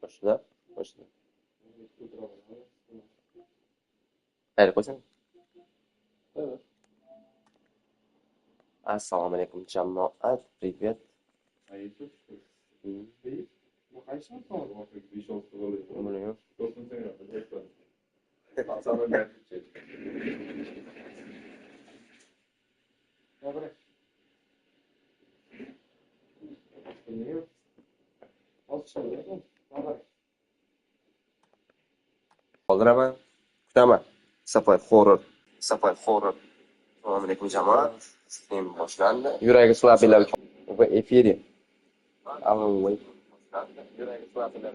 Boshida, boshida. Xayr qo'shing. Assalomu alaykum jamoat. Привет. Qoldiraman, kutaman. Horror. Horror. Assalomu alaykum jamoat. Stream boshlandi. Yuragi slabiylar в эфире. Alloy. Yuragi slabiylar.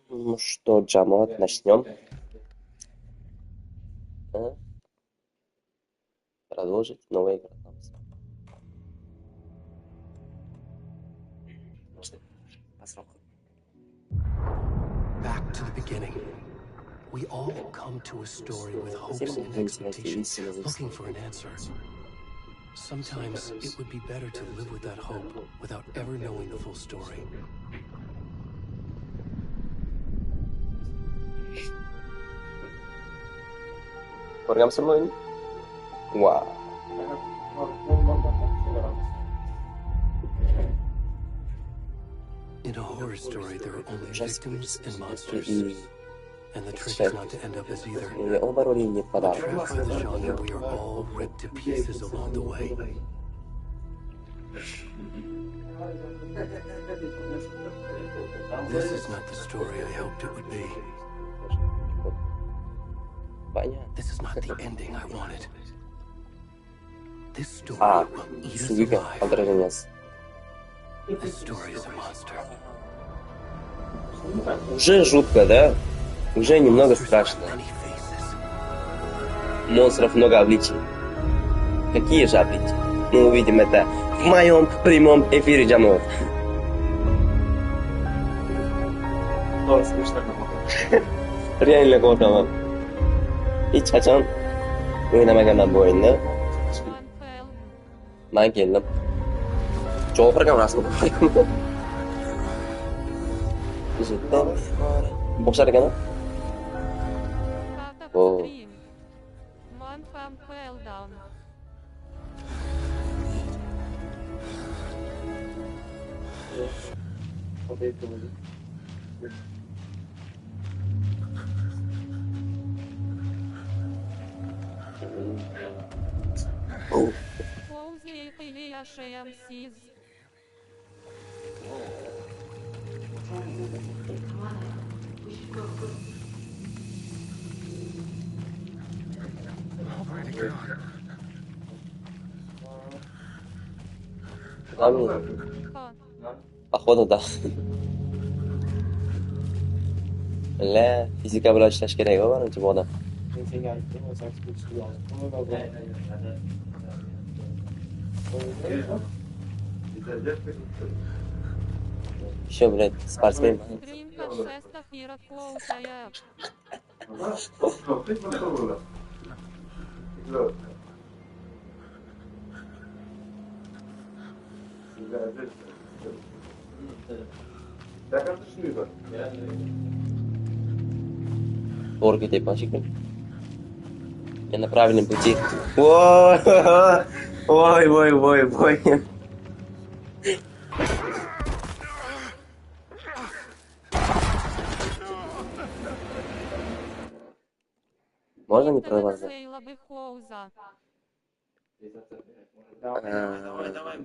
Ну что, jamoat, начнем. Продолжить новая игра. Back to the beginning. We all come to a story with hopes and expectations, looking for an answer. Sometimes it would be better to live with that hope without ever knowing the full story. Ko'rganmisizmi o'yinni? Wow. In a horror story, there are only victims and monsters. And the trick is not to end up as either. Trapped by the genre, we are all ripped to pieces along the way. This is not the story I hoped it would be. This is not the ending I wanted. This story will eat us alive. This story is a monster. Уже жутко, да? Уже немного страшно. Монстров много обличий. Какие же обличия? Мы увидим это в моем прямом эфире, jamoat. Реально qo'rqaman. Hech qachon o'ynamaganman bu o'yinni. Men keldim. Javob rasmi qo'ydim. Boshlar ekan. Oh. Походу, да. La fizika bilan ishlash kerak-ku, menimcha bu odam. Еще, блядь, спортсмен. Орги типа, я на правильном пути. Ой, ой, ой, ой, ой. Можно не прорваться?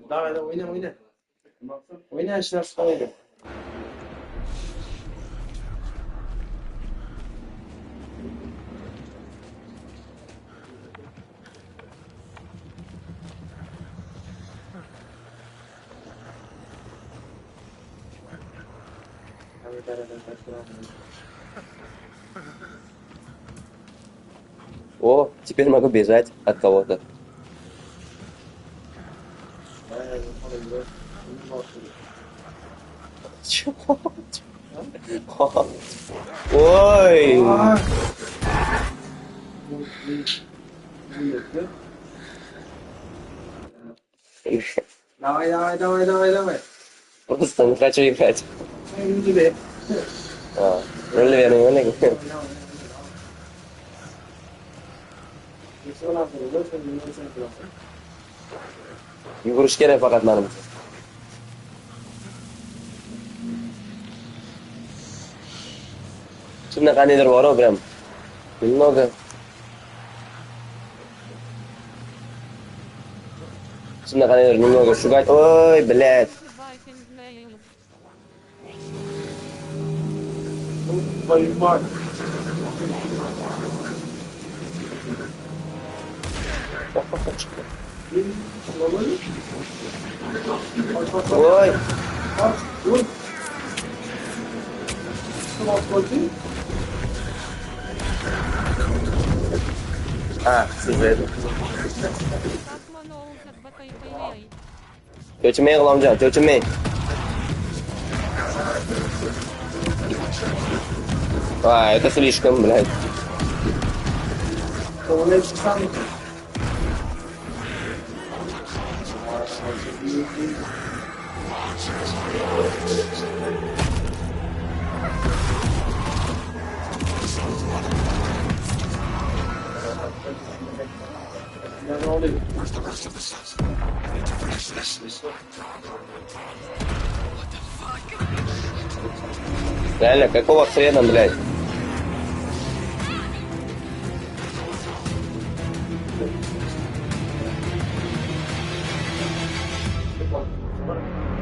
Давай, ойна. Oynashlar chiqmaydi. О, теперь могу бежать от кого-то. Чё? Ой! Давай. Просто не хочу играть. Роль верный. Yugurish kerak faqat menimcha. Shunaqaniydir bor-ku, прям. Немного. Shunaqaniydir немного шугать. Ой, блядь. Твою мать. Ой. Siz edi. Cho'chimay, G'ulomjon, cho'chimay. Это слишком, блядь. Where's the rest of the stuff? I need to finish this. Реально, какого хрена, блядь?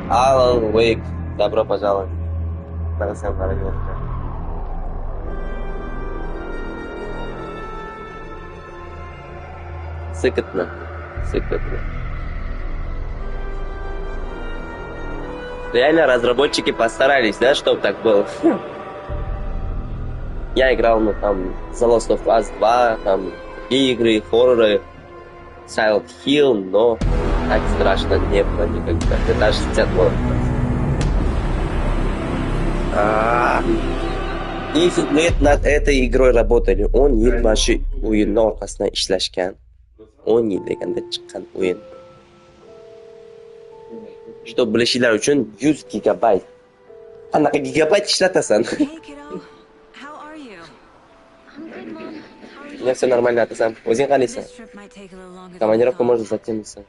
Алан Уэйк, добро пожаловать. Спасибо, дорогие. Сыкотно. Реально разработчики постарались, да, чтобы так было. Я играл, там, The Last of Us 2, там, игры, хорроры, Silent Hill, но так страшно не было никогда. Это даже светло. 10 лет над этой игрой работали. 10 yil mana shu o'yinni orqasidan ishlashgan. 10 yil deganda chiqqan o'yin. Чтобы bilishinglar uchun 100 gigabayt. Qanaqa gigabayt ishlatasan? Я все нормально, а ты сам? O'zing qalaysan? Командировка может затянуться.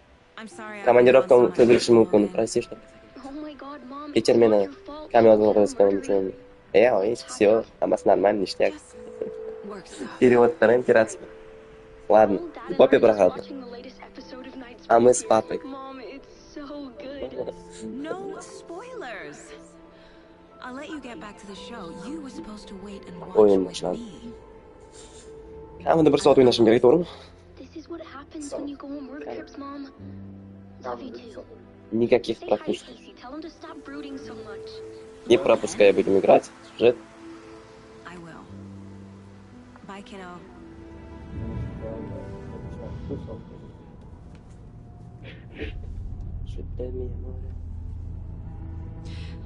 Командировка cho'zilishi mumkin. Прости, что. Kechir meni kam yozuvni qilishganim uchun. Все, hammasi нормально, ништяк. Перевод вторым пиратский. Ладно, папе проходу. А мы с папой. O'yin boshlandi. Kamida bir soat o'ynashim kerak, to'g'rimi? Никаких пропусков. Не пропускай, будем играть. Сюжет.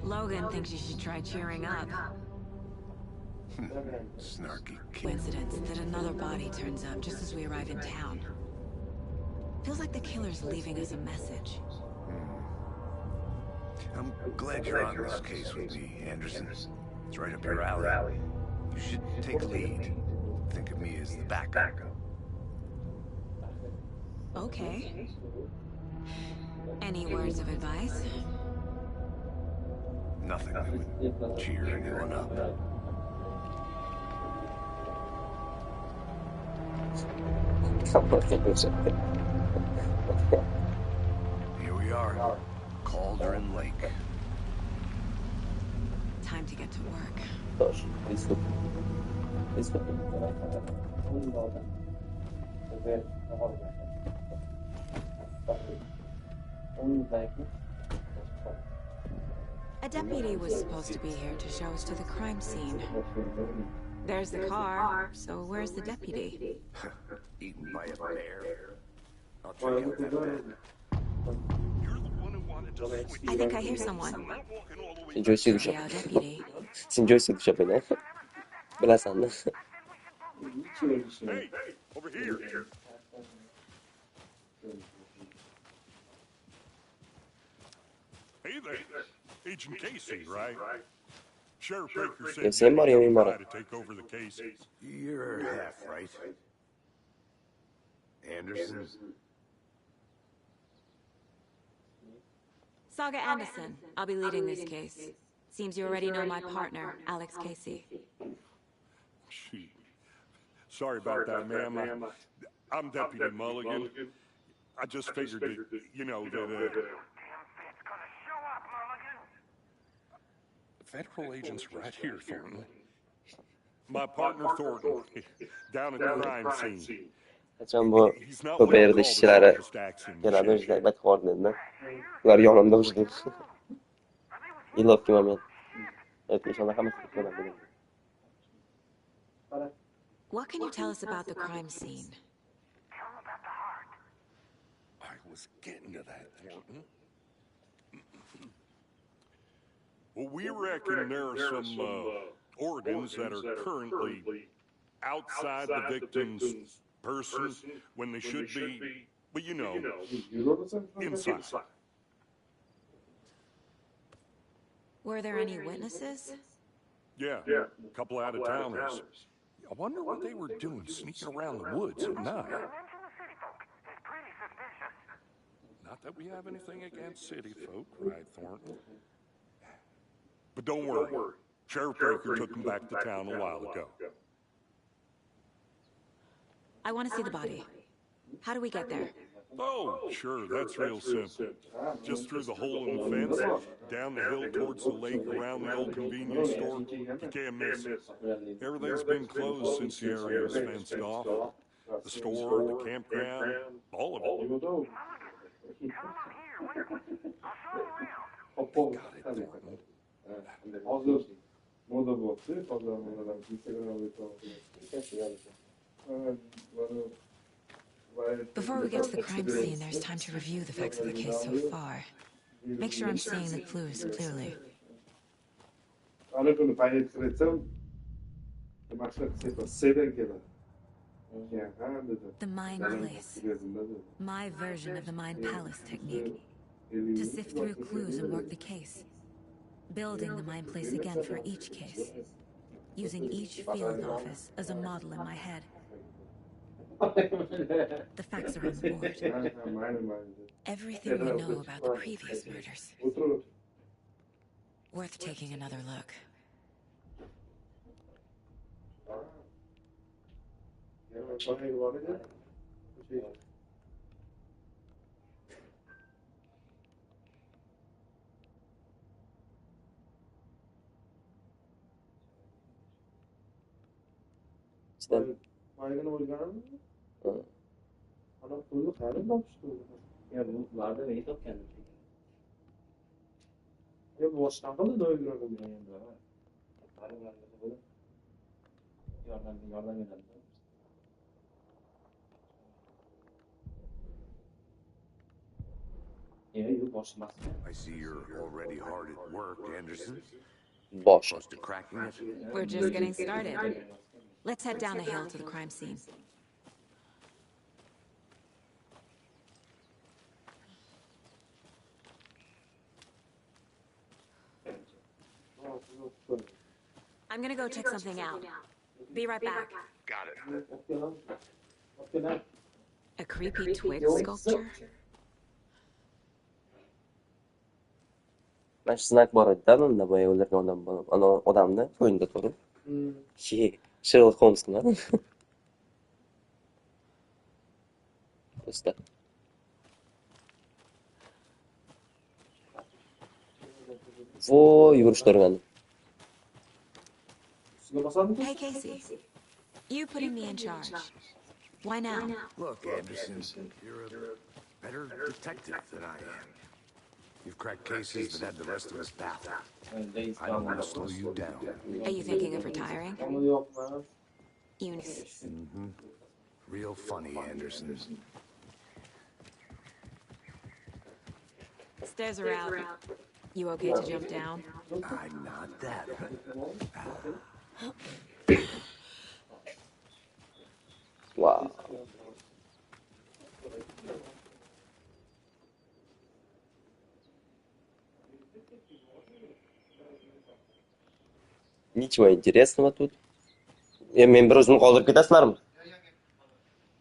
Logan thinks you should try cheering up. Snarky kid. Coincidence that another body turns up just as we arrive in town. Feels like the killer's leaving us a message. I'm glad you're on this case with me, Anderson. It's right up your alley. You should take lead. Think of me as the backup. Okay. Any words of advice? Nothing that would cheer anyone up. Here we are, called Wandering Lake. Time to get to work. Тоже. Преступник. Преступник. A deputy was supposed to be here to show us to the crime scene. There's the car, so where's the deputy? Eaten by a bear. I'll check out that bed. I think I hear someone. Sen joystick Hey, our deputy. Sen joystick düşüp beni. Bilasan. Hey, over here. Hey there, Agent Casey, right? Sheriff Baker said Sen var ya you'd mimar. try to take over the case. You're half right. Anderson? Saga Anderson. I'll be leading this case. Seems you already know my partner, Alex Casey. Gee. Sorry about that, ma'am. I'm Deputy Mulligan. I just figured that, that, Federal agents right here, Thornton. My partner, Thornton, down at the crime scene. Qachon bu He's not ko'p what I'll yerda call the ishchilari sharpest axe in the keladi shed. o'sha aytib dedi. Ular yonimda o'sha. Nilofki moment. O'sha hammasi bo'ladi. What can you tell us about the crime scene? I was getting to that, Thornton. Well, we reckon there are some organs that are currently outside the victim's person when they should be, but inside. Were there any witnesses? Yeah, a couple out-of-towners. I wonder what they were doing sneaking around the woods at night. Not that we have anything against city folk, right, Thornton? But don't worry. Sheriff Baker took them back to town a while ago. I want to see the body. How do we get there? Oh, sure, that's real simple. Just through the hole in the fence, down the hill towards the lake, around the old convenience store. You can't miss it. Everything's been closed since the area was fenced off. The store, the campground, all of it. Got it, Thornton. Before we get to the crime scene, there's time to review the facts of the case so far. Make sure I'm seeing the clues clearly. The Mind Place. My version of the Mind Palace technique. To sift through clues and work the case. Building the Mind Place again for each case. Using each field office as a model in my head. The facts are on the board. Everything we know about the previous murders. Worth taking another look. I see you're already hard at work, Anderson. Bosh. Close to cracking it. We're just getting started. Let's head down the hill to the crime scene. I'm gonna go check something out. Be right back. Got it. A creepy twig sculpture? Mana shu znak bor edi-da, unda boya o'ldirgan odamni qo'ynida turib. Sherlock Holmes qiladi. Usta. Voy, yugurishni o'rgandim. Hey, Casey. You putting me in charge. Why now? Look, Anderson, you're a better detective than I am. You've cracked cases that had the rest of us baffled. I don't want to slow you down. Are you thinking of retiring? Eunice. Real funny, Anderson. Stairs are out. You okay to jump down? I'm not that. Wow. Ничего интересного тут. Men bir o'zimni qoldirib ketasizlarmi?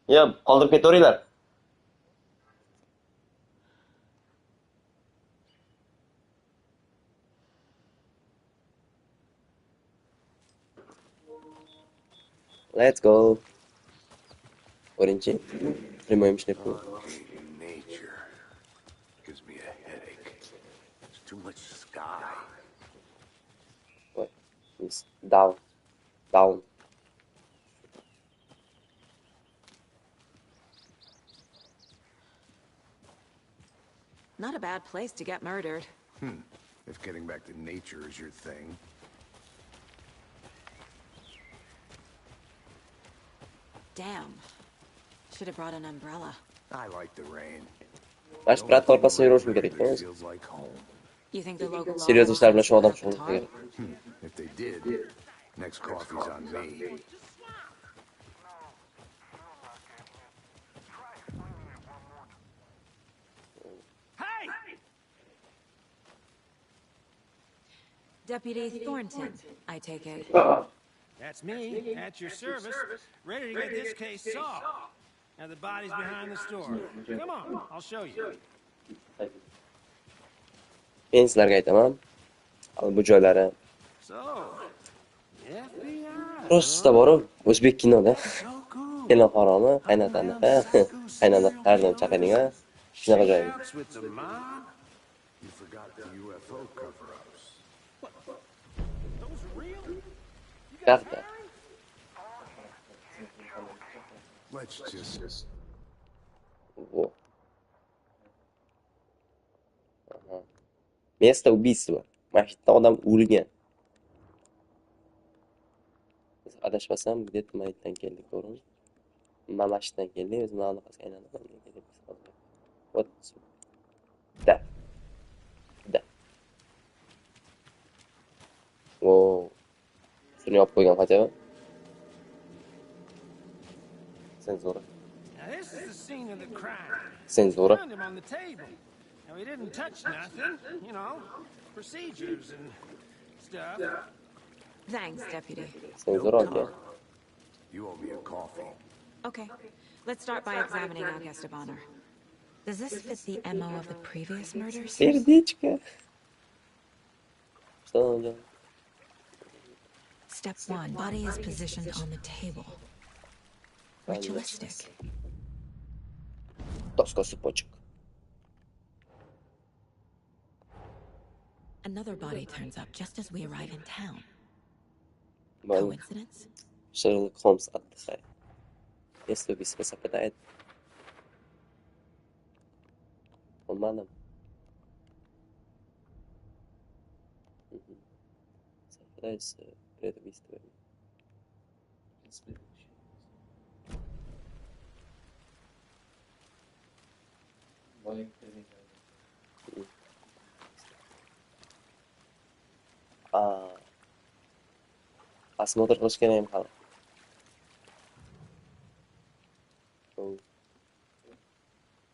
Qoldirib ketaveringlar. Let's go. Birinchi прямой мишни. Nature gives me a headache. There's too much sky. Voy. Down. Down. Not a bad place to get murdered. If getting back to nature is your thing. Damn. Should have brought an umbrella. I like the rain. Mana shu prat orqasiga yurishim kerak. Feels like home. You think the local law Serios ishlar bilan shug'ullanib enforcement shug'ullanib kerak. If they did, next coffee's on me. Deputy Thornton, I take it. That's me, at your service, ready to get this case solved. Now the body's behind the store. Come on, I'll show you. Men sizlarga aytaman. Bu joylari So, FBI. просто borib o'zbek kinoda So cool. kino haromi, qaynotani, qaynona qarzini chaqiring ha. Shunaqa joy. Scouts with the mob. You forgot the UFO cover-ups. Those real? Karta. Let's just... Во. Ага. Место убийства. Mashitda odam o'lgan. Biz adashmasam, где-то mayitdan keldik, to'g'rimi? Mamashitdan keldik, biz mana bunaqasiga aylanib. Вот. Да. Да. Wow. Shuni yopib qo'ygan хотя бы. Senzura. Now this is the scene of the crime. Senzura. Found him on the table. Now he didn't touch nothing, you know, procedures and stuff. Thanks, Deputy. Senzura, okay. You owe me a coffee. Okay, let's start by examining our guest of honor. Does this fit the MO of the previous murders? Сердечко. Что он делает? Step 1. Body is positioned on the table. Ritualistic. Доска цепочек. Another body turns up just as we arrive in town. Bueno, Coincidence? Sherlock Holmes отдыхает. Если убийство совпадает, обманом. Совпадает с предубийством. Осмотр qilishgan ham hali.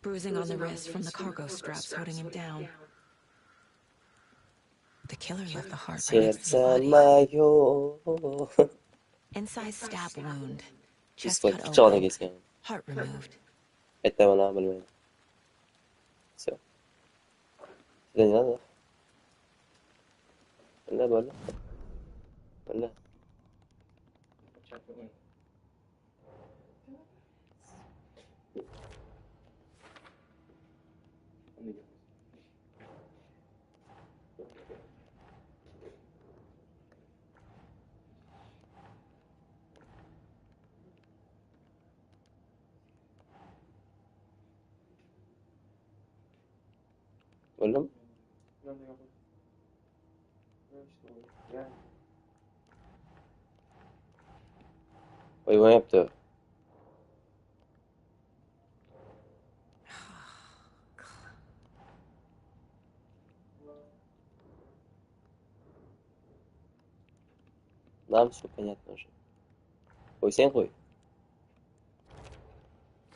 Bruising on the wrist from the cargo straps holding him down. The killer left the heart right next to the Сердце body. мое. Incised stab wound. Chest Пистолет cut pichog'ini open. kesgan. Heart removed. Aytaman, bilmayman. Все. Сюда не надо. Bo'ldi. Bo'ldi. O'lim? Uyg'onyapti. Нам все понятно уже. Qo'ysang qo'y.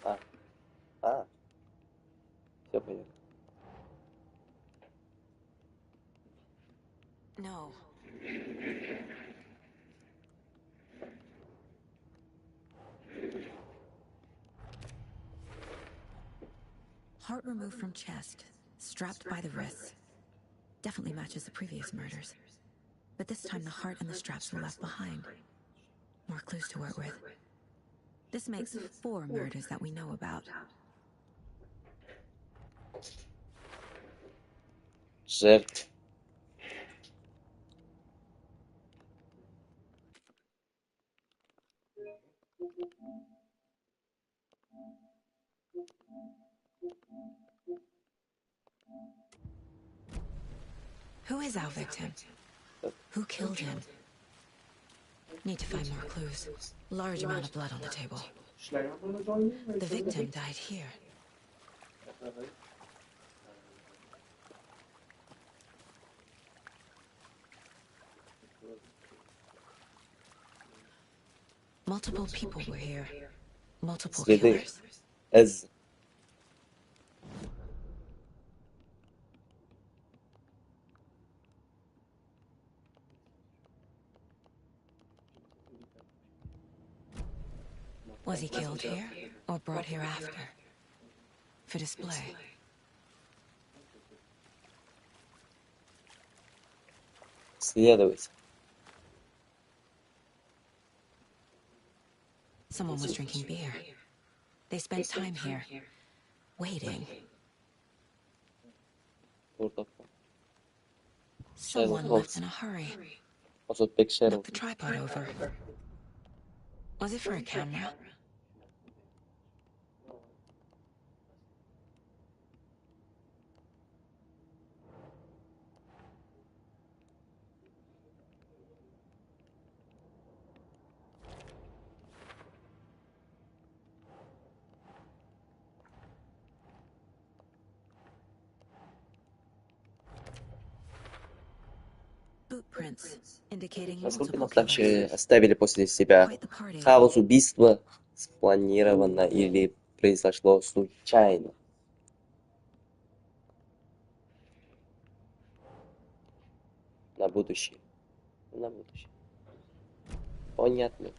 Ha, все понятно. No. Heart removed from chest, strapped by the wrists. Definitely matches the previous murders. But this time the heart and the straps were left behind. More clues to work with. This makes 4 murders that we know about. Жертв. Who is our victim? Who killed him? Need to find more clues. Large amount of blood on the table. The victim died here. Multiple people were here. Multiple killers. Ez. Was he killed here or brought here after? For display. Следователь. Someone was drinking beer. They spent time here, waiting. Someone left in a hurry. Ozodbek Sherov. Knocked the tripod over. Was it for a camera? Footprints indicating Насколько multiple нападавшие killers. оставили после себя Quite the party. хаос убийства спланировано или произошло случайно? На будущее. На будущее. Понятно.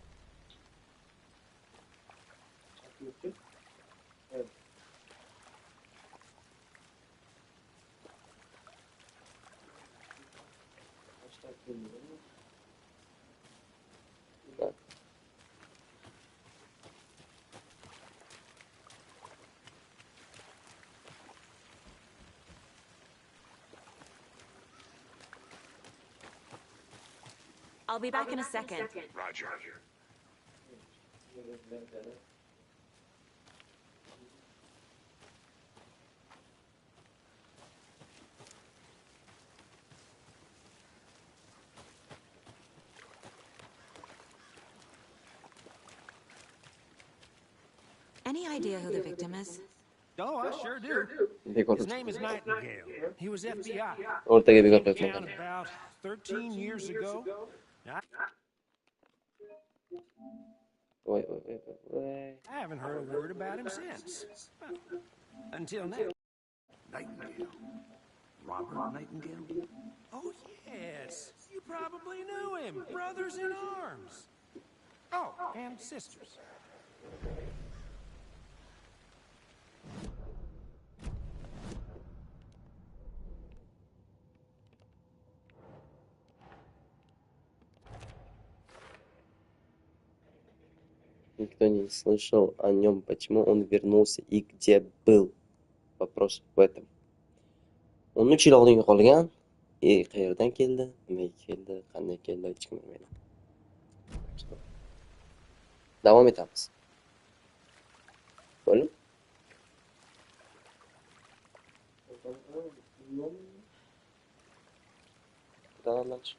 Да. I'll be back in a second. Roger. Any idea who the victim is? Oh, I sure do. Bekor His name is Nightingale. He was FBI. o'rtaga bekor Came qo'yib down qo'ygan. about 13 years ago. Voy, voy, voy, voy. I haven't heard a word about him since. Well, until now. Nightingale. Robert Nightingale? Oh, yes. You probably knew him. Brothers in arms. Oh, and sisters. Никто не слышал о нем, почему он вернулся и где был. Вопрос в этом. 13 yil oldin yo'qolgan. Qayerdan keldi? Nimaga keldi? Qanday keldi? Hech kim bilmaydi. Davom etamiz. Bo'lib? Buradan çık.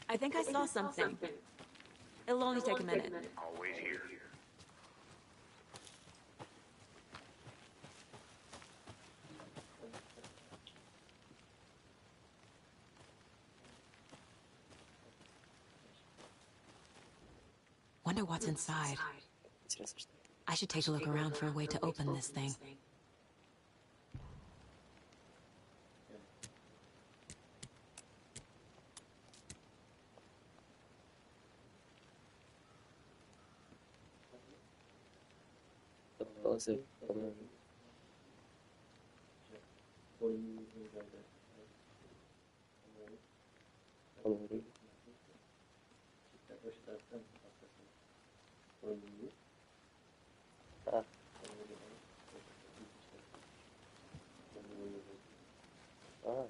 I think I saw something. It'll only take a minute. I'll wait here. Wonder what's inside. Интересно, что. I should take a look around for a way to open this thing. Полосы. А. А,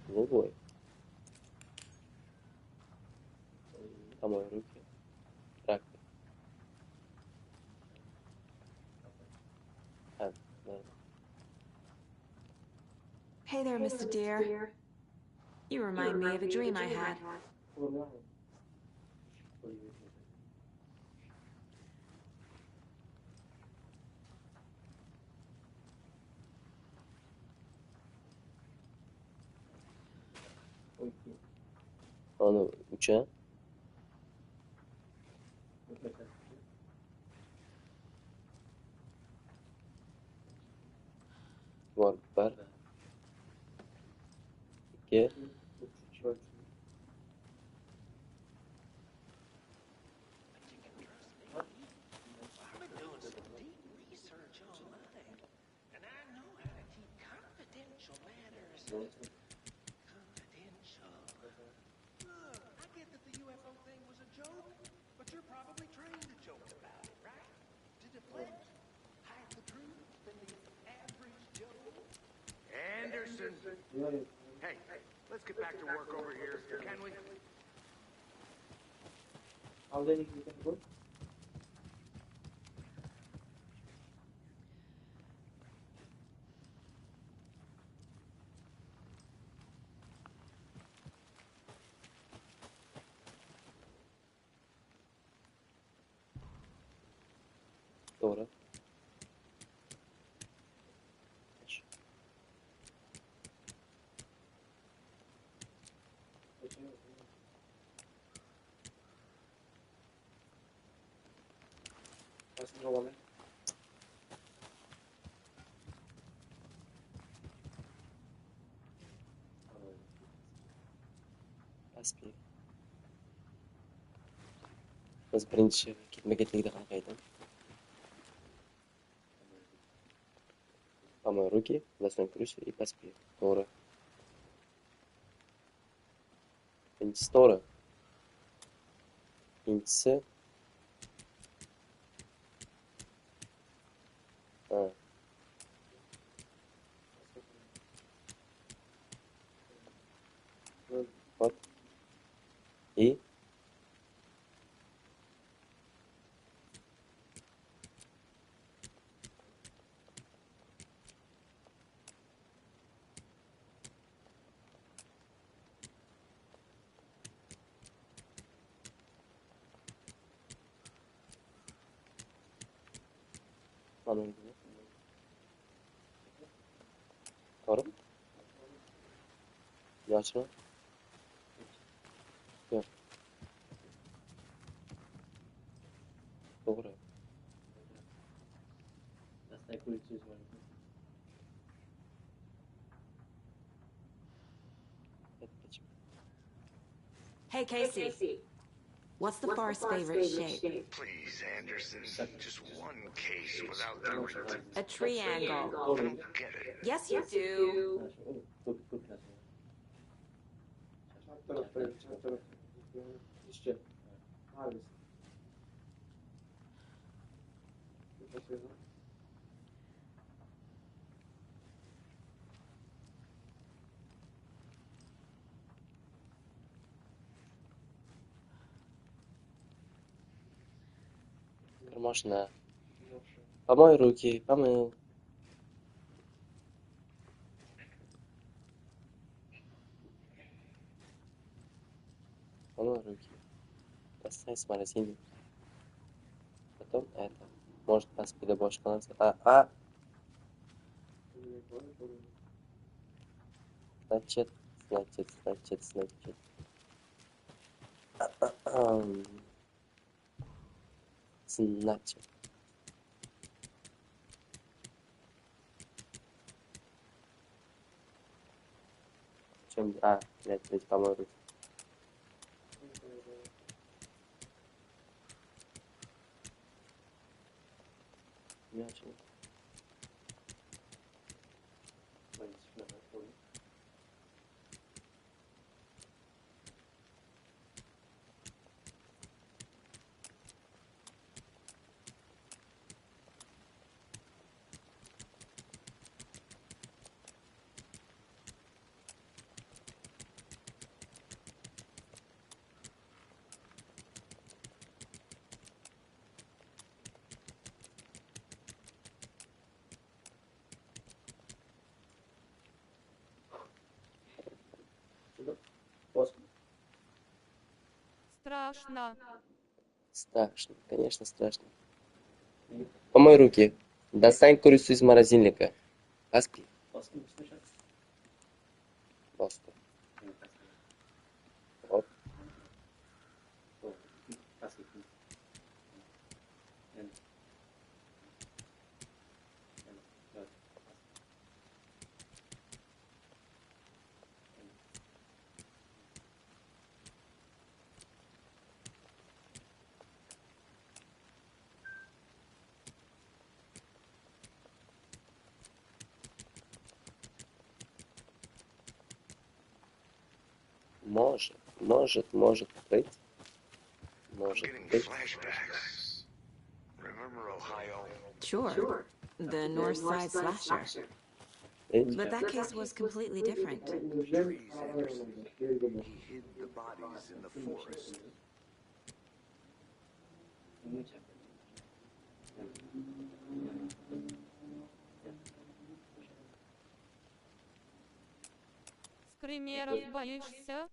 голубой. Помой руки. Трактор. А, да. Hey there, Mr. Deer. You remind me of a dream I had. Onu uçağa. Var. İki. I've been doing some deep research online, and I know how to keep confidential matters confidential. Look, I get that the UFO thing was a joke, but you're probably trained to joke about it, right? To deflect, hide the truth from the average Joe. Anderson! Hey, let's get back to work over here, can we? Doğru. Aspi. Biz birinchi ketma-ketlikda qanaqa edi? Помой руки, засунь ключ и поспи. To'g'ri. Birinchisi to'g'ri. Ikkinchisi ha. Вот. И To'g'ri. Yoshmi? Yo'q. To'g'ri. Hey, Casey. What's the far's favorite shape? Please, Anderson, just one case without the... A triangle. I don't get it. Yes, you do. Bir mashina Помой руки, помыл. Помой руки. Достань с морозильника. Потом это. Может, поспи до бошкаланца. Значит. Значит. Чем? Блядь, помой руки. Мяч. Страшно. Страшно, конечно, страшно. Помой руки. Достань курицу из морозильника. Поспи. Просто. Вот. Может быть. Может быть. Sure. The North Side Slasher. But that case was completely different. Trees, Anderson. He hid the bodies in the forest. Скримеров боишься?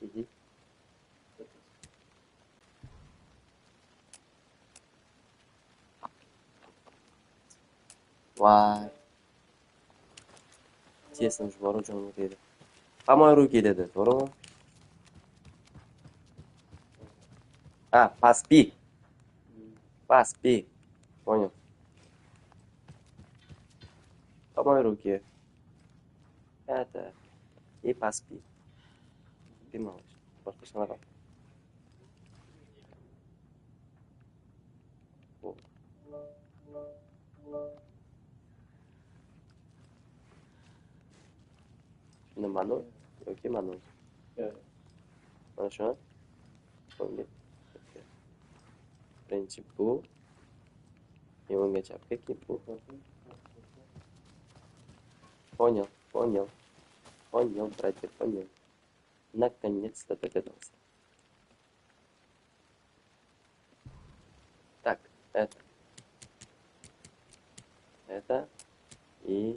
Иди. Vay. Tesim şu boru jo'nga dedi. Помой руки dedi, to'g'rimi? Поспи. Поспи. Понял. Помой руки. Это. И поспи. Спи, малыш. Поспишь на Nimani? Yoki mani? Mana shuni? O'ngga. Birinchi bu. O'ngga chapga keyin bu. Понял, братик, понял. Наконец-то догадался. Так, это и.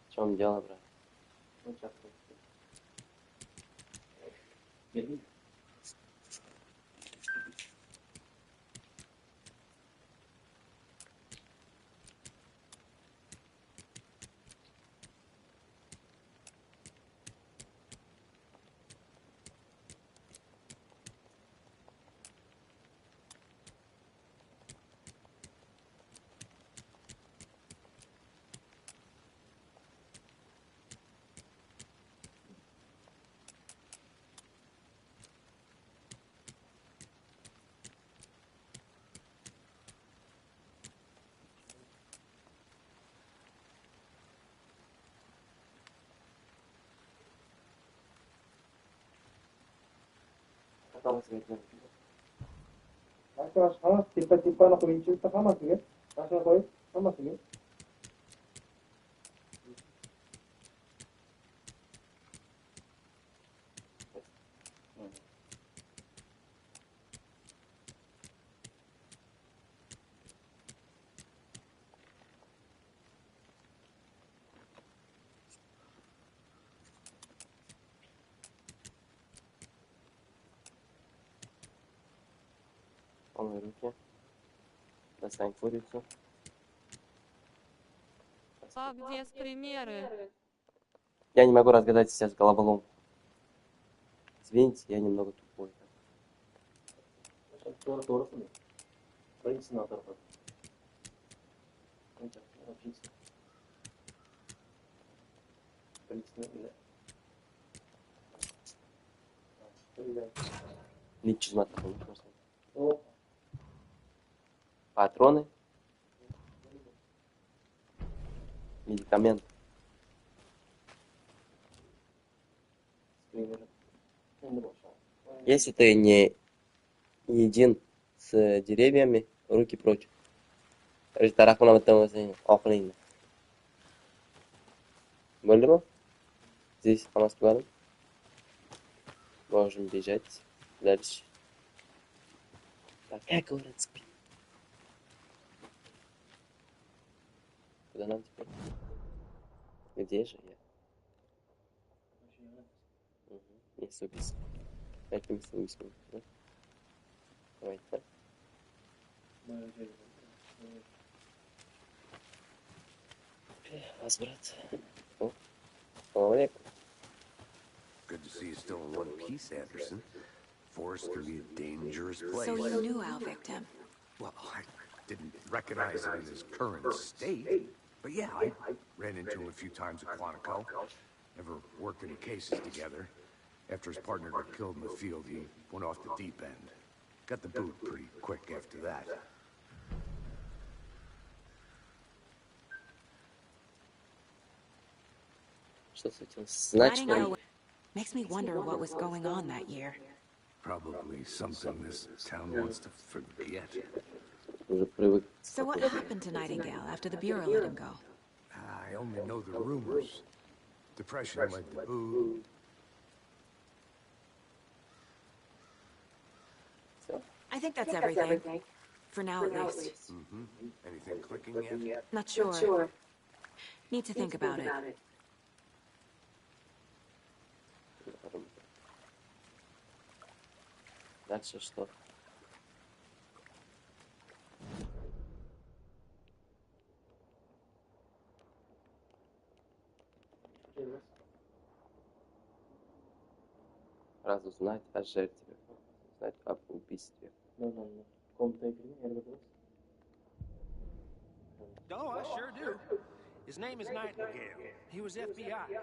В чем дело, брат? Hammasi tepa-tepani qo'yinchi bitta hammasiga. Tashini qo'yib, hammasiga. Помой руки. Достань курицу. А где примеры? Я не могу разгадать сейчас головоломку. Извините, я немного тупой. Не чизмат. Патроны. Медикамент. Если ты не един с деревьями, руки прочь. Тарахмана бітті оқылайын. Болды ма? Здесь хамас говорим. Можем бежать дальше. Так, как говорят, спи. Куда нам теперь? Где же я? Место убийства. Это место убийства. Да? Давайте, да? Возврат. О, человек. Good to see you still in one piece, Anderson. Forest can be a dangerous place. So you knew our victim? Well, I didn't recognize him in his current state. But yeah, I ran into him a few times at Quantico. Never worked any cases together. After his partner got killed in the field, he went off the deep end. Got the boot pretty quick after that. Что с этим? Значит, Makes me wonder what was going on that year. Probably something this town wants to forget. уже привык. So what happened to Nightingale after the Bureau let him go? I only know the rumors. Depression led to boot. I think that's everything. For now, at least. Anything clicking yet? Not sure. Need to think about it. Дальше что? Разузнать о жертве. Узнать об убийстве. Oh, I sure do. His name is Nightingale. He was FBI.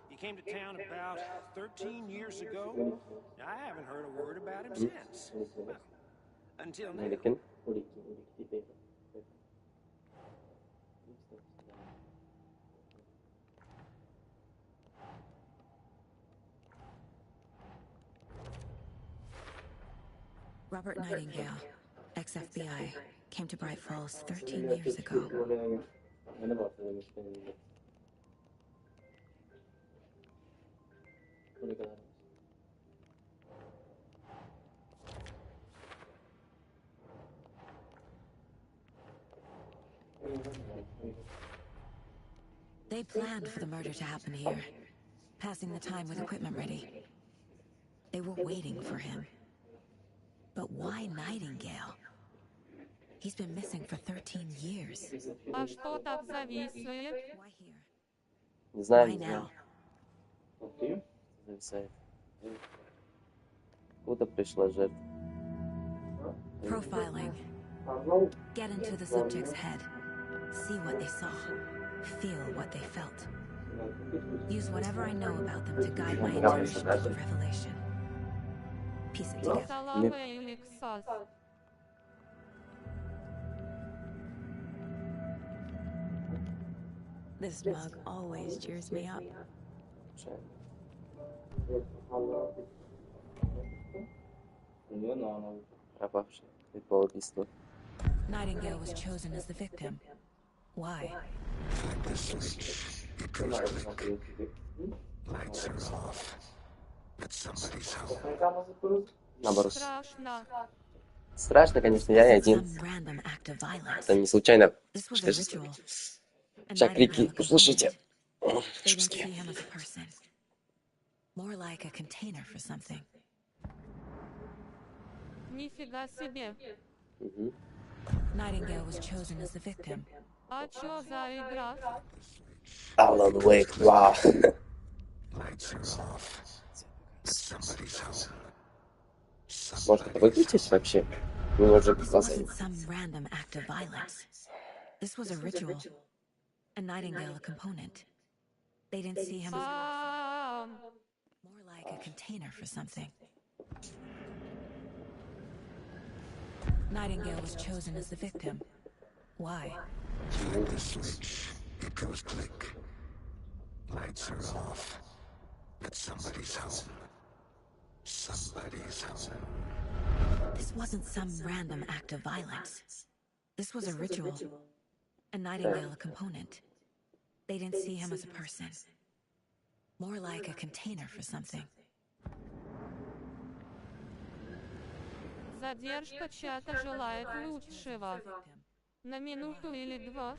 He came to town about 13 years ago. I haven't heard a word about him since. Well, until now. Lekin Robert Nightingale, ex-FBI, came to Bright Falls 13 years ago. They planned for the murder to happen here, passing the time with equipment ready. They were waiting for him. But why Nightingale? He's been missing for 13 years. А что так зависает? Why here? не знаю, Why не знаю. now? Зависает. Откуда пришла жертва? Profiling. Get into the subject's head. See what they saw. Feel what they felt. Use whatever I know about them to guide my intuition to the revelation. Piece it together. Салага или КСАС? This mug always cheers me up. Пропавший. Ритуал убийства. Nightingale was chosen as the victim. Why? Like the switch. It goes click. Lights are off. At somebody's home. Наоборот. Страшно. Страшно, конечно, я один. Some random act of violence. Это не случайно. This was a ritual. And Сейчас крики Nightingale услышите. component. They didn't see him as a person. More like a container for something. Нифига себе. Nightingale was chosen as the victim. А чё за игра? Alan Wake 2. Может, это выключить вообще? Мы уже This классно. wasn't some random act of violence. This was a ritual. A Nightingale a component. They didn't see him as more like a container for something. Nightingale was chosen as the victim. Why? Turn the switch. It goes click. Lights are off. But somebody's home. Somebody's home. This wasn't some random act of violence. This was a ritual. A Nightingale a component. They didn't see him as a person. More like a container for something. Задержка чата желает лучшего. На минуту или два.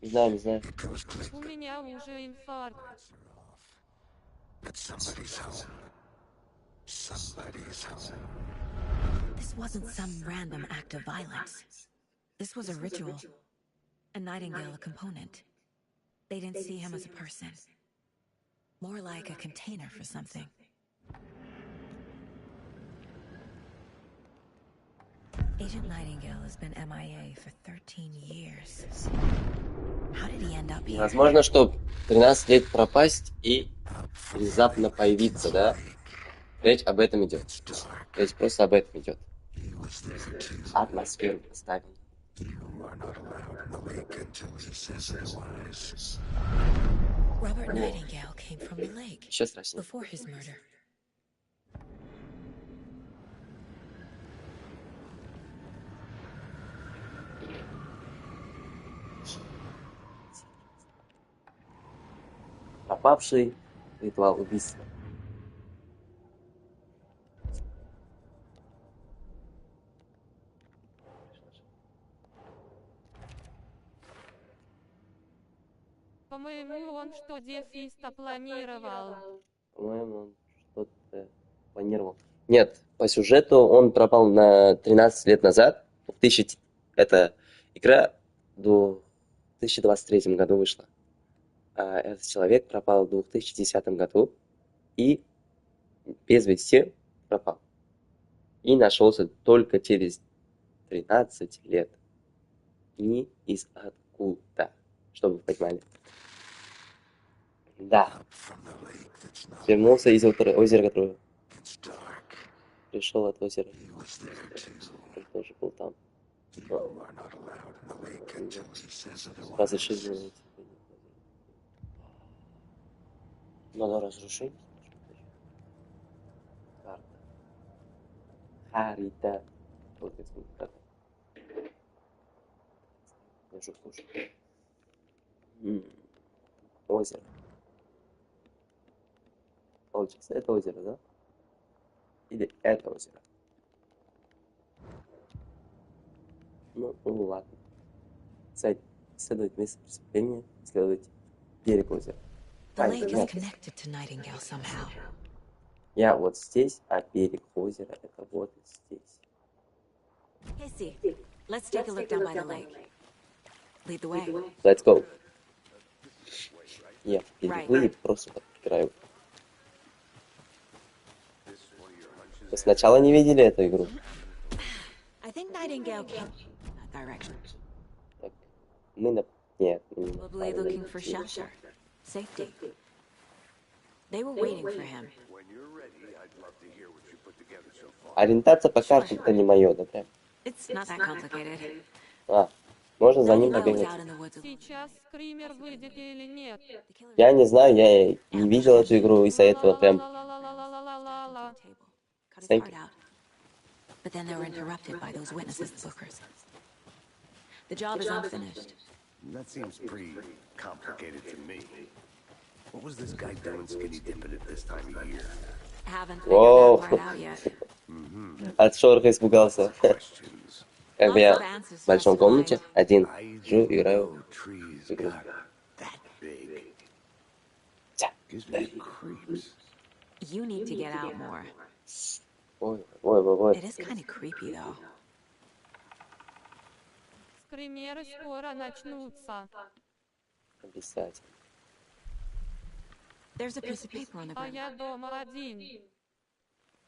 Не знаю, не знаю. У меня уже инфаркт. But somebody's home. Somebody's home. This wasn't some random act of violence. This was a ritual. A Nightingale a component. They didn't see him as a person. More like a container for something. Agent Nightingale has been MIA for 13 years. How did he end up here? Возможно, что 13 лет пропасть и внезапно появиться, да? Речь об этом идет. Речь просто об этом идет. Атмосферу поставили. Robert Nightingale came from the lake Еще страшнее. before his murder. Пропавший ритуал убийства. По-моему, он что дефиста планировал. По-моему, он что-то планировал. Нет, по сюжету он пропал на 13 лет назад. Это игра в 2023 году вышла. А этот человек пропал в 2010 году и без вести пропал. И нашелся только через 13 лет. Ни из откуда. Чтобы вы понимали. Да. Вернулся из озера, которое пришел от озера. Он тоже был там. Разрешили. Надо разрушить. Карта. Харита. Вот это карта. Я же слушаю. Озеро. Получится, это озеро, да? Или это озеро? Ну ладно. Следовать место преступления, следовать берег озера. The lake is connected to Nightingale somehow. Я вот здесь, а берег озера это вот здесь. Casey, let's take a look down by the lake. Lead the way. Let's go. Я переплыли просто подпираю. Вы сначала не видели эту игру? I think Nightingale came that direction. Так, мы на... Нет, мы не Probably looking for shelter, safety. They were waiting for him. When you're ready, I'd love to hear what you put together so far. Ориентация по картам это не мое, да прям? It's not that complicated. А, можно за ним Nightingale was побегать. out in the woods. Сейчас скример выйдет или нет? Я не знаю, я не видел эту игру, из-за этого прям... Ла-ла-ла-ла-ла-ла-ла-ла-ла. Cut his Thank heart you. out. But then they were interrupted by those witnesses, the bookers. The job is unfinished. That seems pretty complicated to me. What was this guy doing skinny dipping at this time of year? Haven't Whoa. figured that part out yet. От шороха испугался. Questions. Как бы я в большом комнате один сижу, играю No trees в игру. got that big. Тя. Gives me creeps. You need to get out more. Ой, ой, ой, ой. It is kind of creepy, though. Скримеры скоро начнутся. Обязательно. There's a piece of paper on the А ground. я дома один.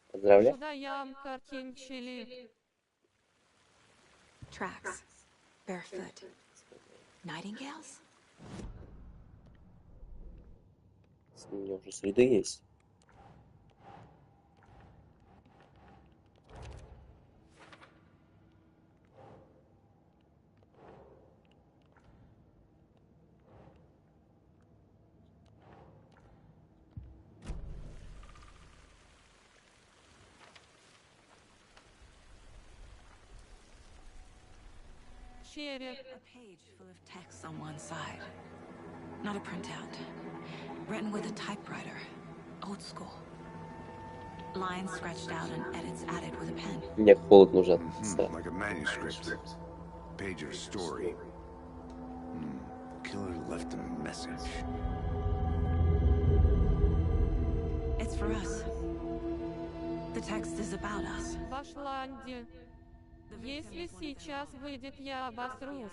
Поздравляю. Сюда ямка кинчили. Tracks. Barefoot. Nightingales? У меня уже следы есть. Череп. A page full of text on one side. Not a printout. Written with a typewriter. Old school. Lines scratched out and edits added with a pen. Мне холодно уже. Like a manuscript. Page of story. Killer left a message. It's for us. The text is about us. В Ашланде. Если сейчас выйдет, я обосрусь.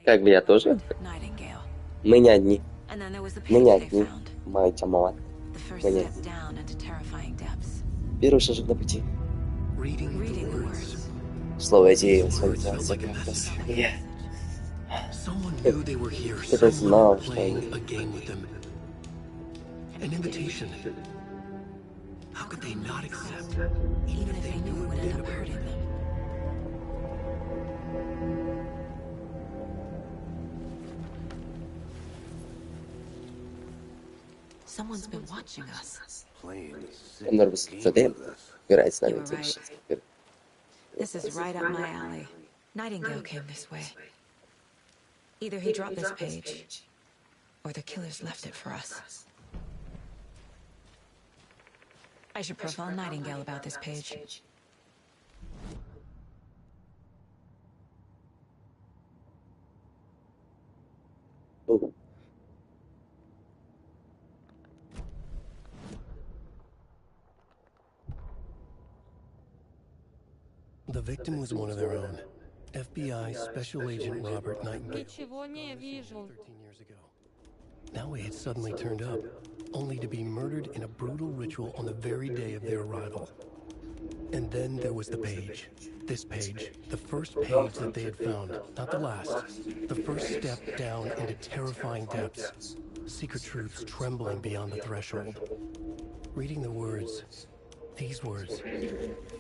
Как бы я тоже? Nightingale. Мы не одни. And then there was the Мы не page they одни. found. Май Чамала. The first Мы не step одни. down into terrifying depths. Первый шажок на пути. Reading Reading the the words. words. Слово идеи These words воспоминается felt like a как раз. message. Someone knew they were here. Кто-то Someone знал, что playing они. a game with them. An invitation. How could they not accept? Even if they knew it would end up hurting them. Someone's been watching us. Playing a sick Он was game задел. with us. Играет с You нами. were right. This is right up my alley. Nightingale came this way. Either he dropped this page, or the killers left it for us. I should profile Nightingale about this page. Oh. The victim was one of their own. FBI Special Agent Robert Nightingale. Ничего не вижу. 13 years ago. Now he had suddenly turned up, only to be murdered in a brutal ritual on the very day of their arrival. And then there was the page. This page, the first page that they had found, not the last. The first step down into terrifying depths. Secret truths trembling beyond the threshold. Reading the words, these words,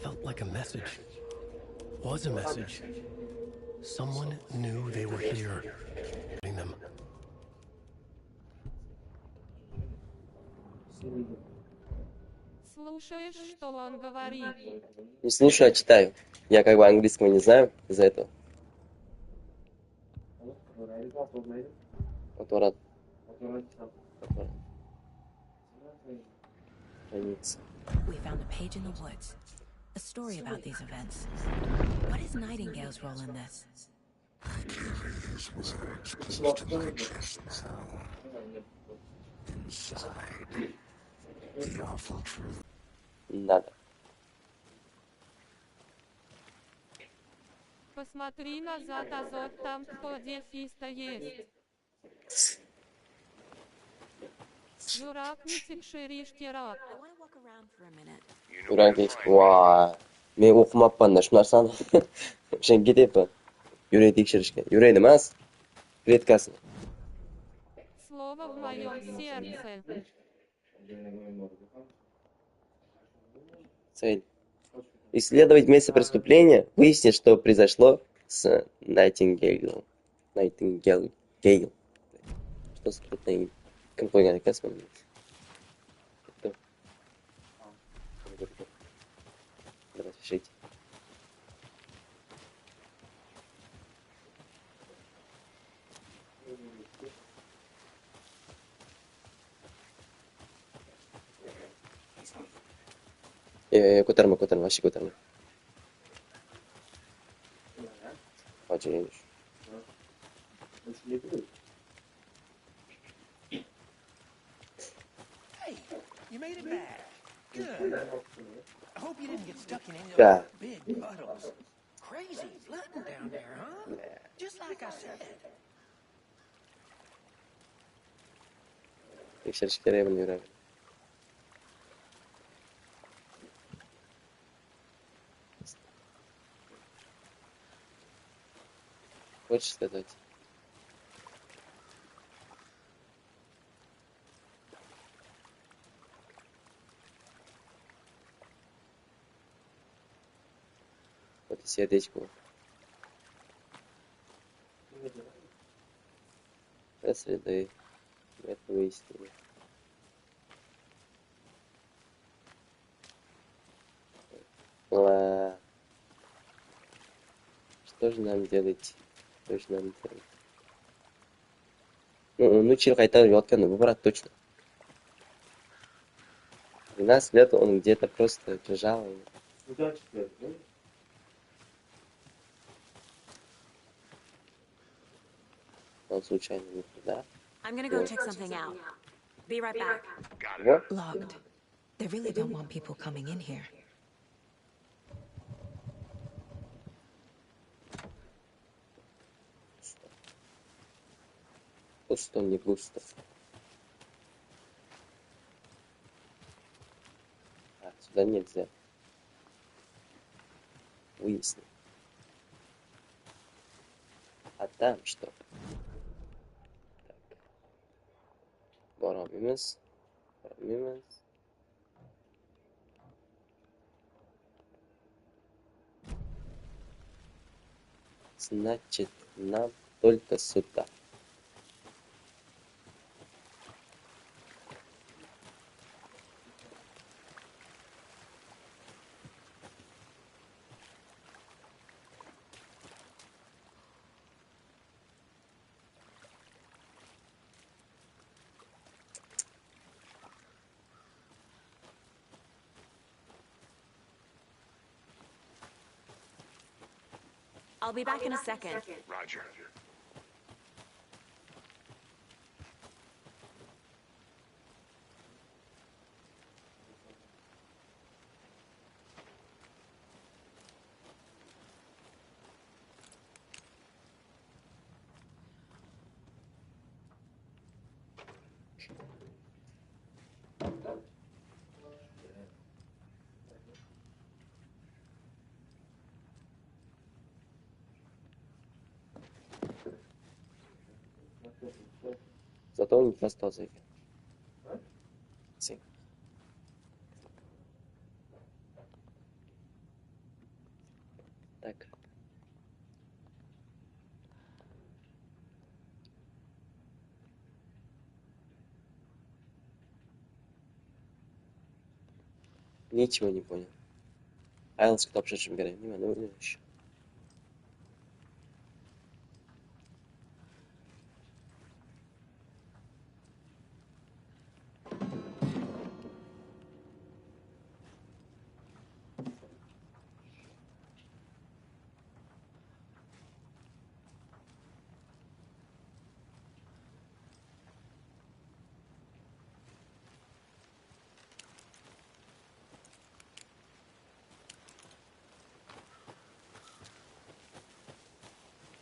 felt like a message. Was a message. Someone knew they were here. Them. Слушаешь, что он говорит? Не слушаю, а читаю. Я как бы английского не знаю из-за этого. Отворот. Страница. We found a page in the woods. A story about these events. What is Nightingale's role in this? Надо. Посмотри назад, Азот, там кто дефиста есть. Дурак, не текшеришь, керак. I want to walk around for a minute. Urangi. Vay. Men o'qimabman-da shu narsani. O'shan ketyapman. Yurak tekshirishga. Yurakni emas, kletkasini. Слово в моем сердце. Цель. Исследовать место преступления, выяснить, что произошло с Найтингейл. Найтингейл. Гейл. Что скрытное имя? Кім қойған екенсің оны? Давайте жить. Көтерме, вообще көтерме. Acele. Hey, you made it back. Good. I hope you didn't get stuck in any of Yeah. those big puddles. Crazy flooding down there, huh? Just like I said. Tekshirish kerak buni yuragini. Хочешь сказать? Вот и сердечко. До среды. Это выяснили. Ла. Что же нам делать? Что же нам делать? Ну, он учил qaytarib yotganda bu брат точно. 12 лет он где-то просто лежал. Он случайно не туда. I'm gonna go check something out. Be right back. Вот. Locked. They really don't want people coming in here. Пусто, не пусто. А, сюда нельзя. Выясни. А там что? Так. Боромимыз. Значит, нам только сюда. I'll be back in a second. Roger. Зато он не остался. Sim. Так. Ничего не понял. Айлс, кто обшедшим горем, не надо еще.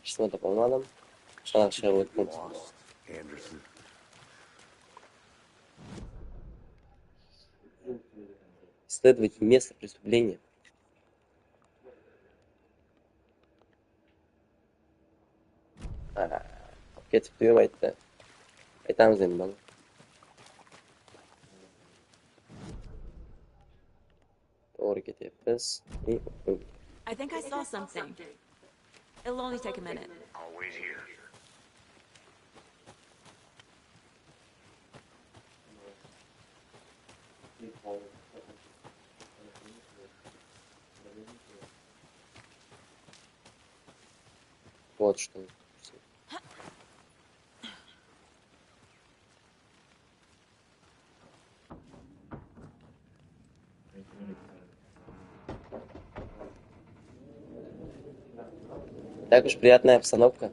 Что-то по надам. Хорошо, вот пункт. Anderson. Исследовать место преступления. Ketib tuymaydi-da. Aytamiz endi bola. To'g'ri ketyapmiz. I think I saw something. It'll only take a minute. I'll wait here. Вот что. Так уж приятная обстановка.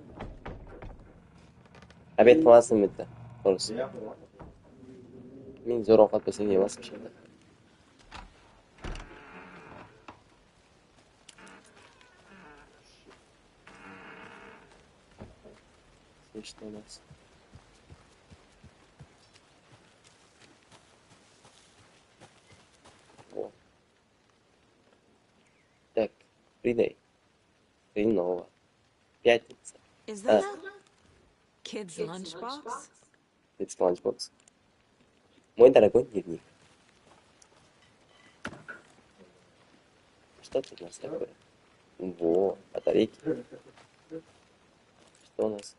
Обед классный это. Просто. Мен zo'r ovqat bo'lsa yemas o'shanda. Здесь что у нас? О. Так, Фридей. Хреново. Пятница. Is that a kid's lunchbox? It's lunchbox. Мой дорогой дневник. Что тут у нас такое? Во, батарейки. Что у нас?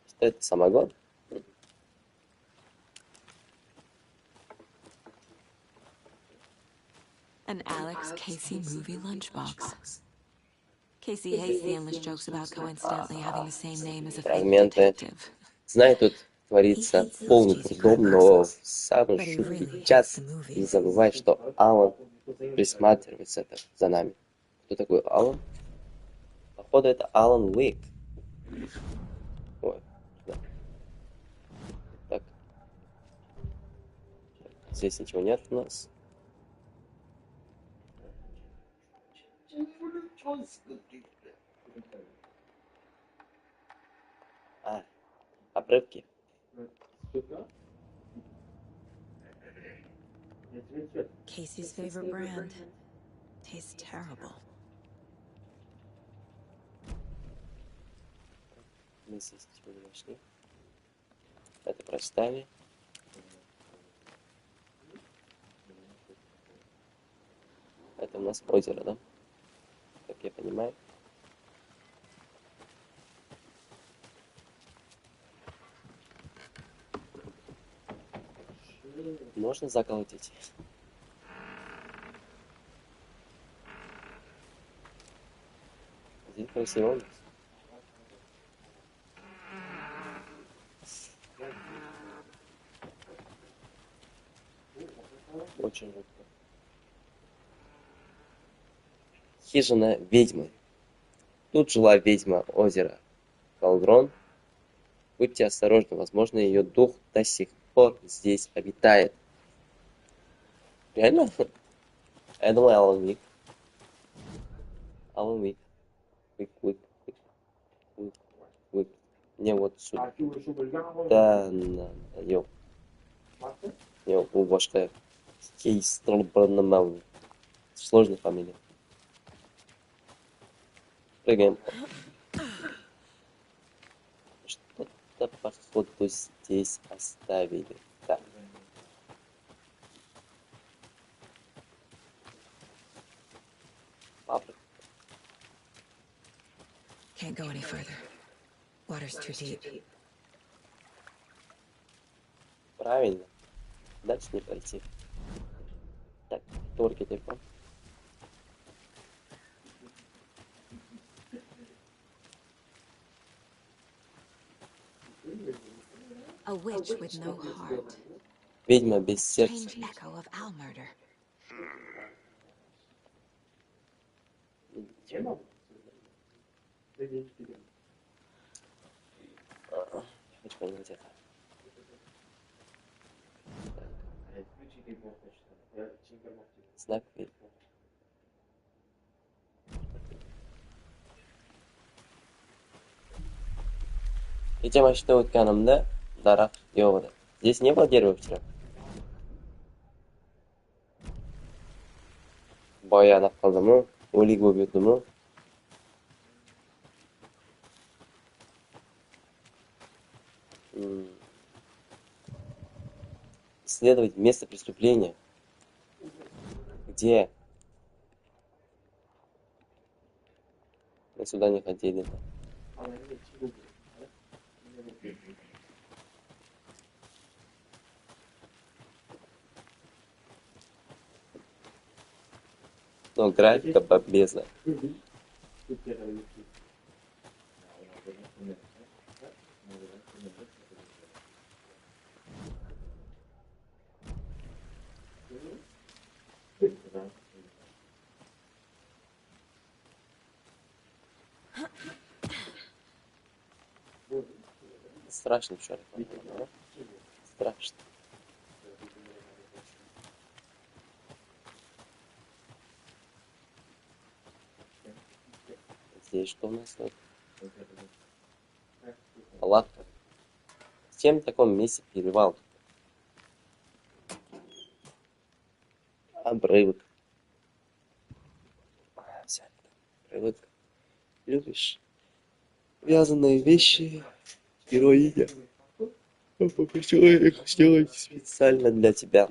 Что это, самогон? An Alex Casey movie lunchbox. Casey hates the endless jokes about coincidentally having the same name as a fake Фрагменты. detective. Знаю, тут творится полный придом, но в самый шуткий час не забывай, что Алан присматривается за нами. Кто такой Алан? Походу, это Алан Уик. Ой, да. Так. Здесь ничего нет у нас. А, обрывки. Casey's favorite brand. Tastes terrible. Мы здесь ничего не нашли. Это прочитали. Это у нас озеро, да? Как я понимаю. Можно заколотить? Здесь красиво у нас. Очень жутко. Хижина ведьмы. Тут жила ведьма озера Калдрон. Будьте осторожны, возможно, ее дух до сих пор здесь обитает. Реально? Я думал, Алан Уик. Алан Уик. Уик. Не, вот сюда. Да, yok. Yok, bu başka. Сложная фамилия. Прыгаем. Что-то, походу, здесь оставили. Да. Папа. Can't go any further. Water's too deep. Правильно. Дальше не пойти. Так, только телефон. A witch with no heart. Ведьма без сердца. Strange echo of Al murder. Хочу понять это. Знак ведьмы. Kecha mashina o'tganimda daraxt yo'q edi. Здесь не было дерева вчера. Boya aniq qildimi? O'lik bo'lib yurdimi? Исследовать место преступления. Где? Мы сюда не ходили. Но графика бомбезная. Страшно, что ли? Страшно. Здесь что у нас? Вот? Палатка. Всем в таком месте перевал. Обрывок. Обрывок. Любишь вязаные вещи, героиня. Попросила их сделать специально для тебя.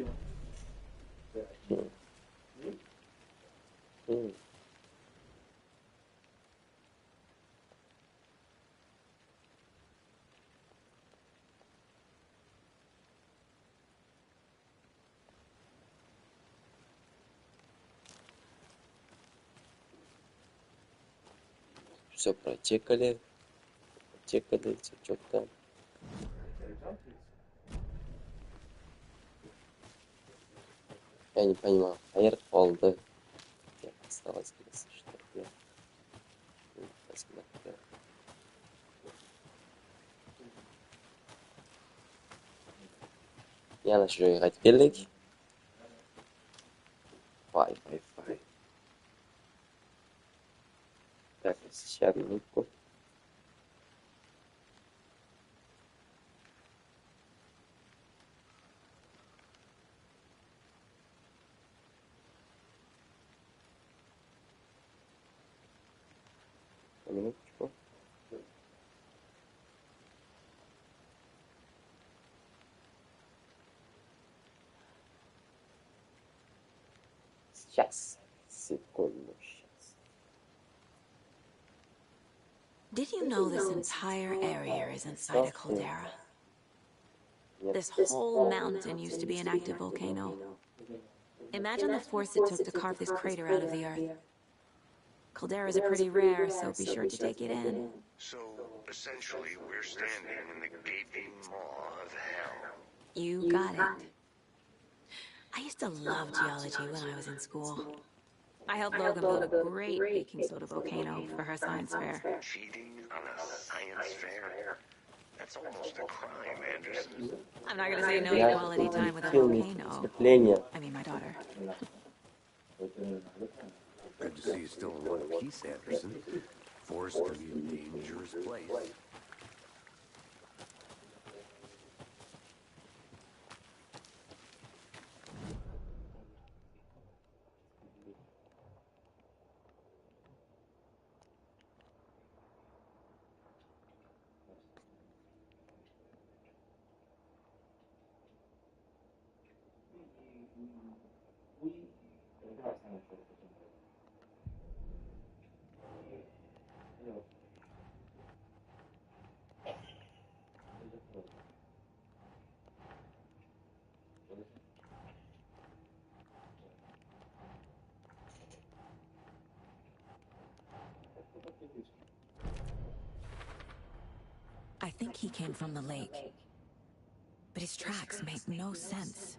Все протекали, что-то. Я не понимаю. Аэр полды. Осталось, что я. Я начал играть в велик. Фай. Так, сейчас минутку. Минуточку. Сейчас. Секунду. Did you know this entire area is inside a caldera? This whole mountain used to be an active volcano. Imagine the force it took to carve this crater out of the earth. Calderas are pretty rare, so be sure to take it in. So, essentially, we're standing in the gaping maw of hell. You got it. I used to love geology when I was in school. I helped Logan build a great baking soda volcano for her science fair. Cheating on a science fair? That's almost a crime, Anderson. I'm not gonna say no to quality time with a volcano. I mean, my daughter. Good to see you still in one piece, Anderson. Forest can be a dangerous place. I think he came from the lake. But his tracks make no sense.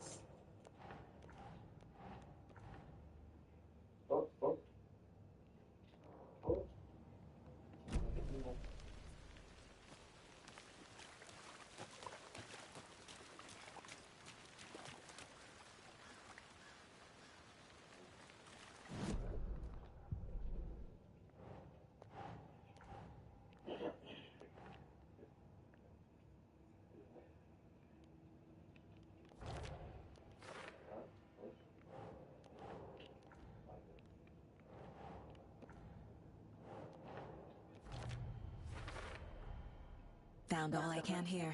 Found all I can here.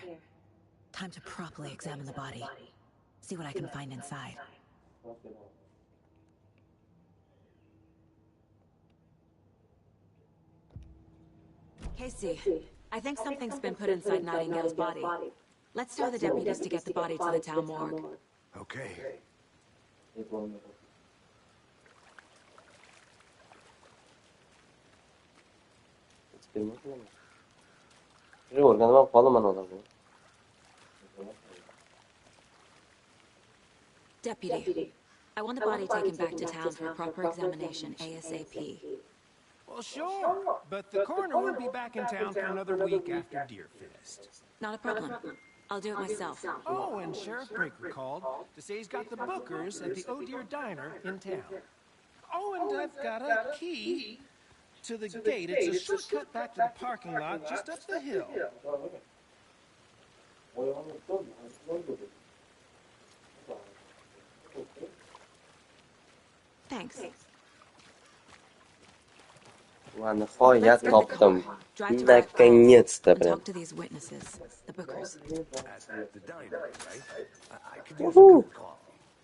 Time to properly examine the body. See what I can find inside. Casey, I think something's been put inside Nightingale's body. Let's tell the deputies to get the body to the town morgue. Okay. Deputy, I want the body taken back to town for a proper examination ASAP. Well, sure, but the coroner won't be back in town for another week after Deerfest. Not a problem. I'll do it myself. Oh, and Sheriff Breaker called to say he's got the bookers at the Oh Dear Diner in town. Oh, and I've got a key to the gate. It's a shortcut back to the parking lot just up the hill. Thanks. Ладно, я Let's get the car. топтом. Drive to Bright Falls Наконец-то, and прям. talk to these witnesses, the Bookers. At the diner, right? I could use a Уху! cup of coffee.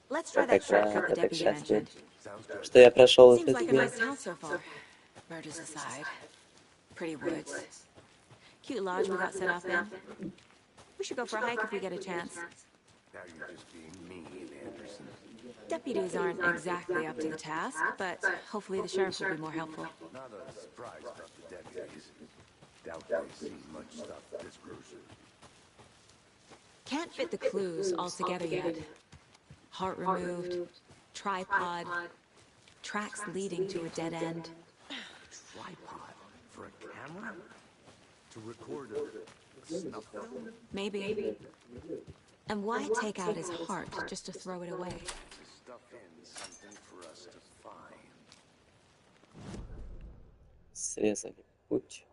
Let's try that shortcut the Это deputy счастье, mentioned. Sounds good. что я прошел Seems этот like a мир. nice town so far. Murders aside. Pretty woods. Cute lodge we got set up in. We should go for a hike if we get a chance. Now you're just being mean, Anderson. Deputies aren't exactly up to the task, but hopefully the sheriff will be more helpful. Not a surprise about the deputies. Doubt they've seen much stuff this gruesome. Can't fit the clues all together yet. Heart removed, tripod, tracks leading to a dead end. Tripod for a camera? To record a snuff film? Maybe. And why take out his heart just to throw it away? To stuff in something for us to find. Срезали путь.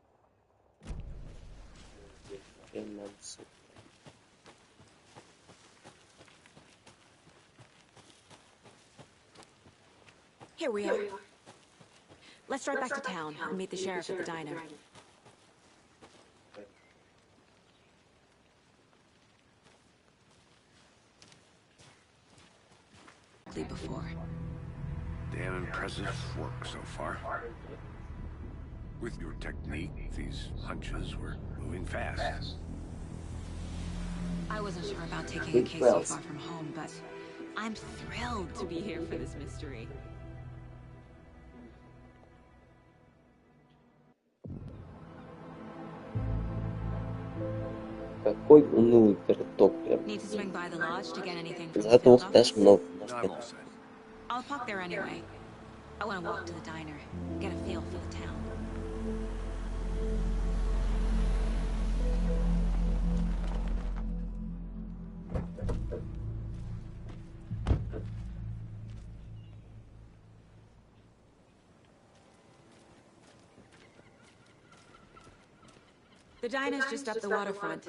Финансов. Here we are. Let's drive back to town and meet the sheriff at the diner. Before. Damn impressive work so far. With your technique, these hunches were moving fast. I wasn't sure about taking a case so far from home, but I'm thrilled to be here for this mystery. Какой унылый городок прям. Need to swing by the lodge to get anything from the Зато field дашь office? много. I'm all set. I'll park there anyway. I want to walk to the diner, get a feel for the town. The diner's just up the waterfront.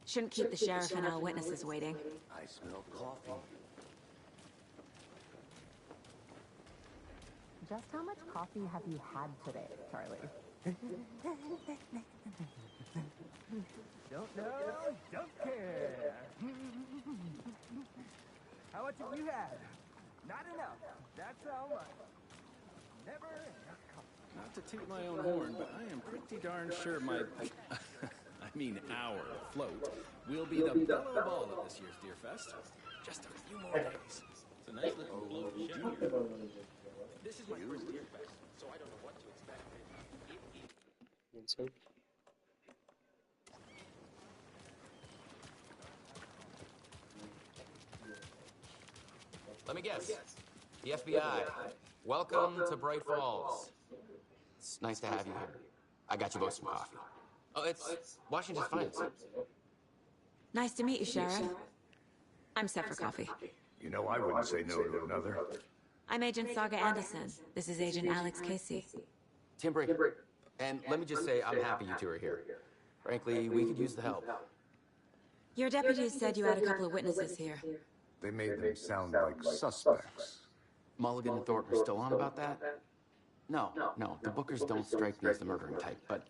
Shouldn't keep the sheriff and our witnesses waiting. I smell coffee. Just how much coffee have you had today, Charlie? Don't know, don't care. How much have you had? Not enough. That's how much. Never enough coffee. Not to toot my own horn, but I am pretty darn sure my, our float will be the bellow ball at this year's Deer Fest. Just a few more days. It's a nice little float, Junior. This is my first Deer Fest, so I don't know what to expect. Let me guess. The FBI. Welcome to Bright Falls. It's nice to have you here. I got you both some coffee. Oh, it's Washington's finest. Nice to meet you, Sheriff. I'm set for coffee. You know I wouldn't say no to another. I'm Agent Saga Anderson. This is Agent Alex Casey. Tim Brady. And let me just say, I'm happy you two are here. Frankly, we could use the help. Your deputies said you had a couple of witnesses here. They made them sound like suspects. Mulligan and Thornton are still on about that? No, the Bookers don't strike me as the murdering type, but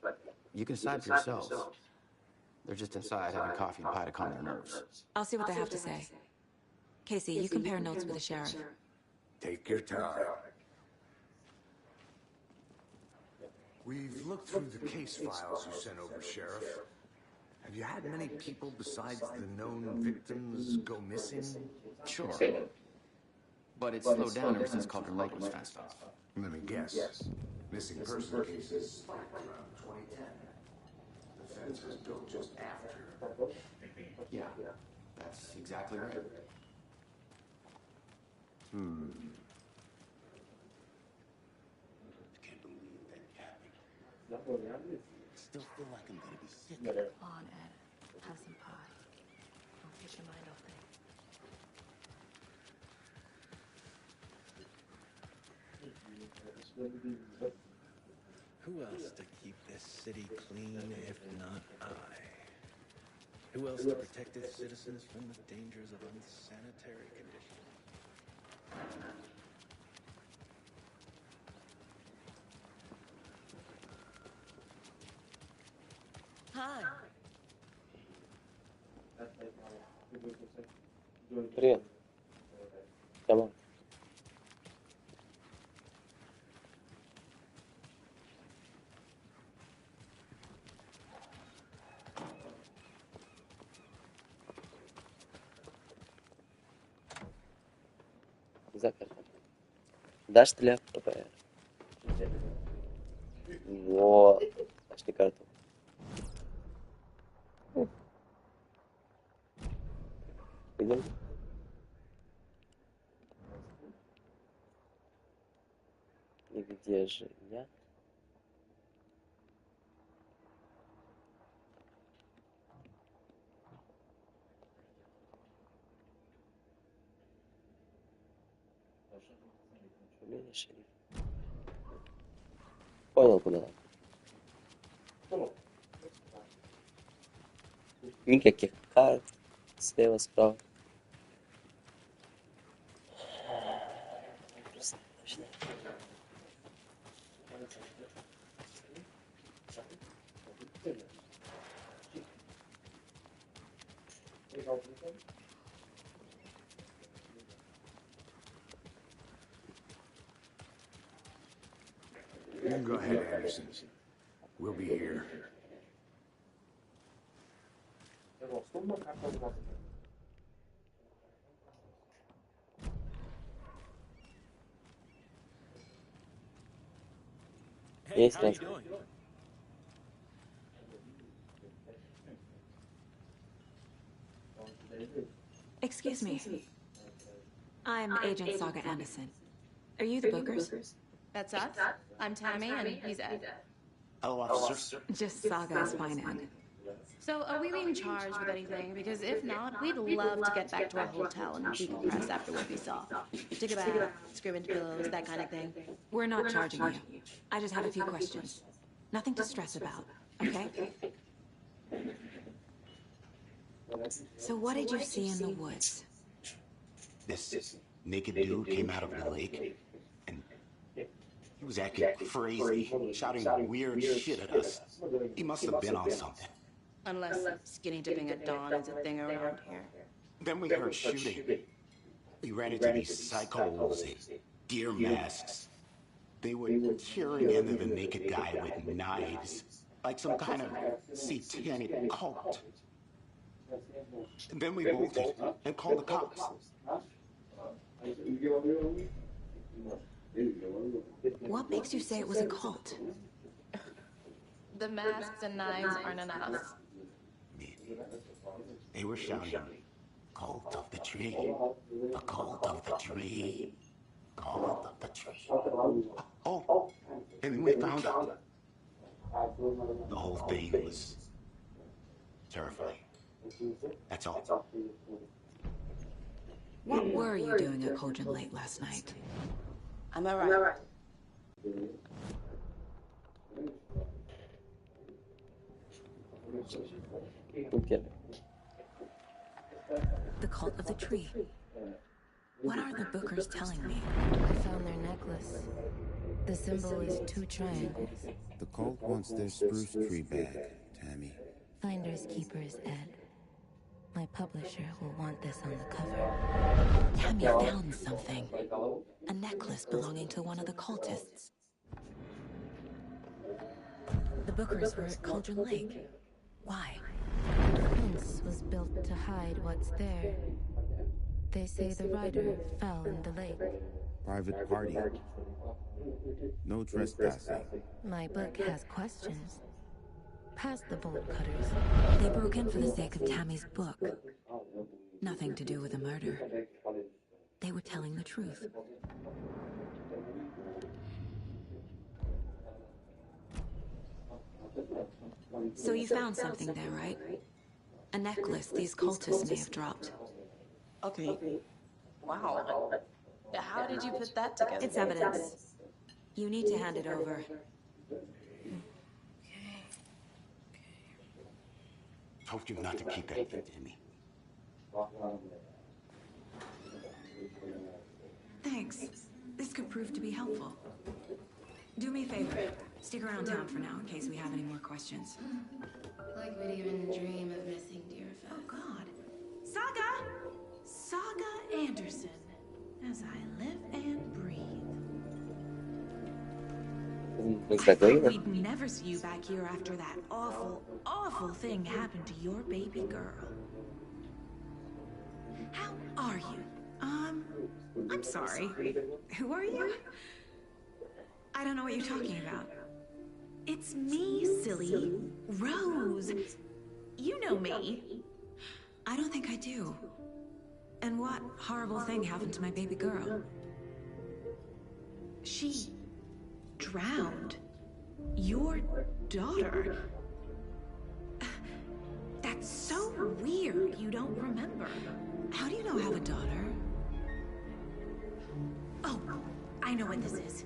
you can decide for yourselves. They're just inside having coffee and pie to calm their nerves. I'll see what they have to say. Casey, you compare notes with the sheriff. Take your time. We've looked through the case files you sent over, Sheriff. Have you had many people besides the known victims go missing? Sure. But it's slowed down ever since Cauldron Lake was fenced off. Let me guess. Missing person cases spiked around 2010. The fence was built just after. Yeah, that's exactly right. Can't believe that happened. Still feel like I'm gonna be sick. On, Ed. Have some pie. Don't take your mind off things. Who else to keep this city clean if not I? Who else to protect its citizens from the dangers of unsanitary conditions? Hi. Привет. Come Закрыто. Дашь тряпку, ПР? Вот. Пошли карту. Идем. И где же я? Управление шерифа. Понял, куда надо. Никаких карт. Слева, справа. Просто точно. You go ahead, Anderson. We'll be here. Есть разница. Excuse me. I'm Agent Saga Anderson. Are you the Bookers? That's us. I'm Tammy, and he's Ed. Hello, officer. Just Saga's fine Ed. So, are we being charged with anything? Because if not, we'd love to get back to our hotel and decompress after what we saw. Take a bath, scream into pillows, that kind of thing. We're not charging you. I just have a few questions. Nothing to stress about, okay? So what did you see in the woods? This naked dude came out of the lake, and he was acting crazy, shouting weird shit at us. He must have been on something. Unless skinny dipping at dawn is a thing around here. Then we heard shooting. We ran into these psychos in deer masks. They were tearing into the naked guy with knives, like some kind of satanic cult. And then we bolted and called the cops. What makes you say it was a cult? The masks and knives aren't enough. They were shouting, "Cult of the tree, the cult of the tree, cult of the tree." Oh, and then we found out. The whole thing was terrifying. That's all. What were you doing at Cauldron Lake last night? I'm alright. The cult of the tree. What are the Bookers telling me? I found their necklace. The symbol is 2 triangles. The cult wants their spruce tree back, Tammy. Finders keepers, Ed. My publisher will want this on the cover. Tammy found something. A necklace belonging to one of the cultists. The Bookers were at Cauldron Lake. Why? The fence was built to hide what's there. They say the rider fell in the lake. Private party. No trespassing. My book has questions. Past the bolt cutters. They broke in for the sake of Tammy's book. Nothing to do with the murder. They were telling the truth. So you found something there, right? A necklace these cultists may have dropped. Okay. Wow. How did you put that together? It's evidence. You need to hand it over. Told you not to keep that thing to me. Thanks. This could prove to be helpful. Do me a favor. Stick around town for now in case we have any more questions. Like we'd even dream of missing Deerfest. Oh, God. Saga! Saga Anderson. As I live and breathe. Looks I like thought Lena. we'd never see you back here after that awful, awful thing happened to your baby girl. How are you? I'm sorry. Who are you? I don't know what you're talking about. It's me, silly. Rose. You know me. I don't think I do. And what horrible thing happened to my baby girl? She drowned. Your daughter. That's so weird you don't remember. How do you know I have a daughter? Oh, I know what this is.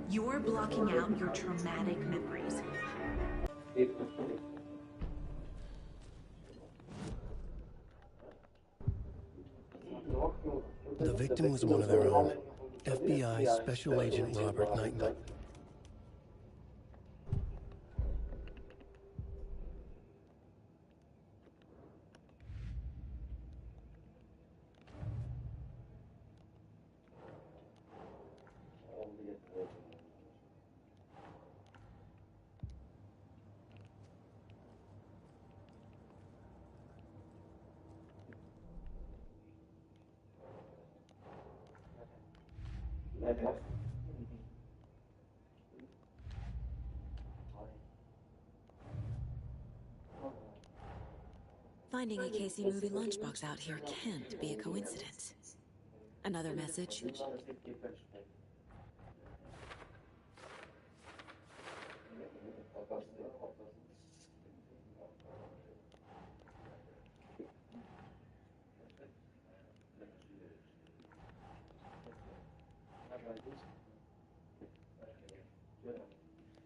You're blocking out your traumatic memories. The victim was one of their own, FBI Special Agent Robert Knighton. Finding a Casey movie lunchbox out here can't be a coincidence. Another message?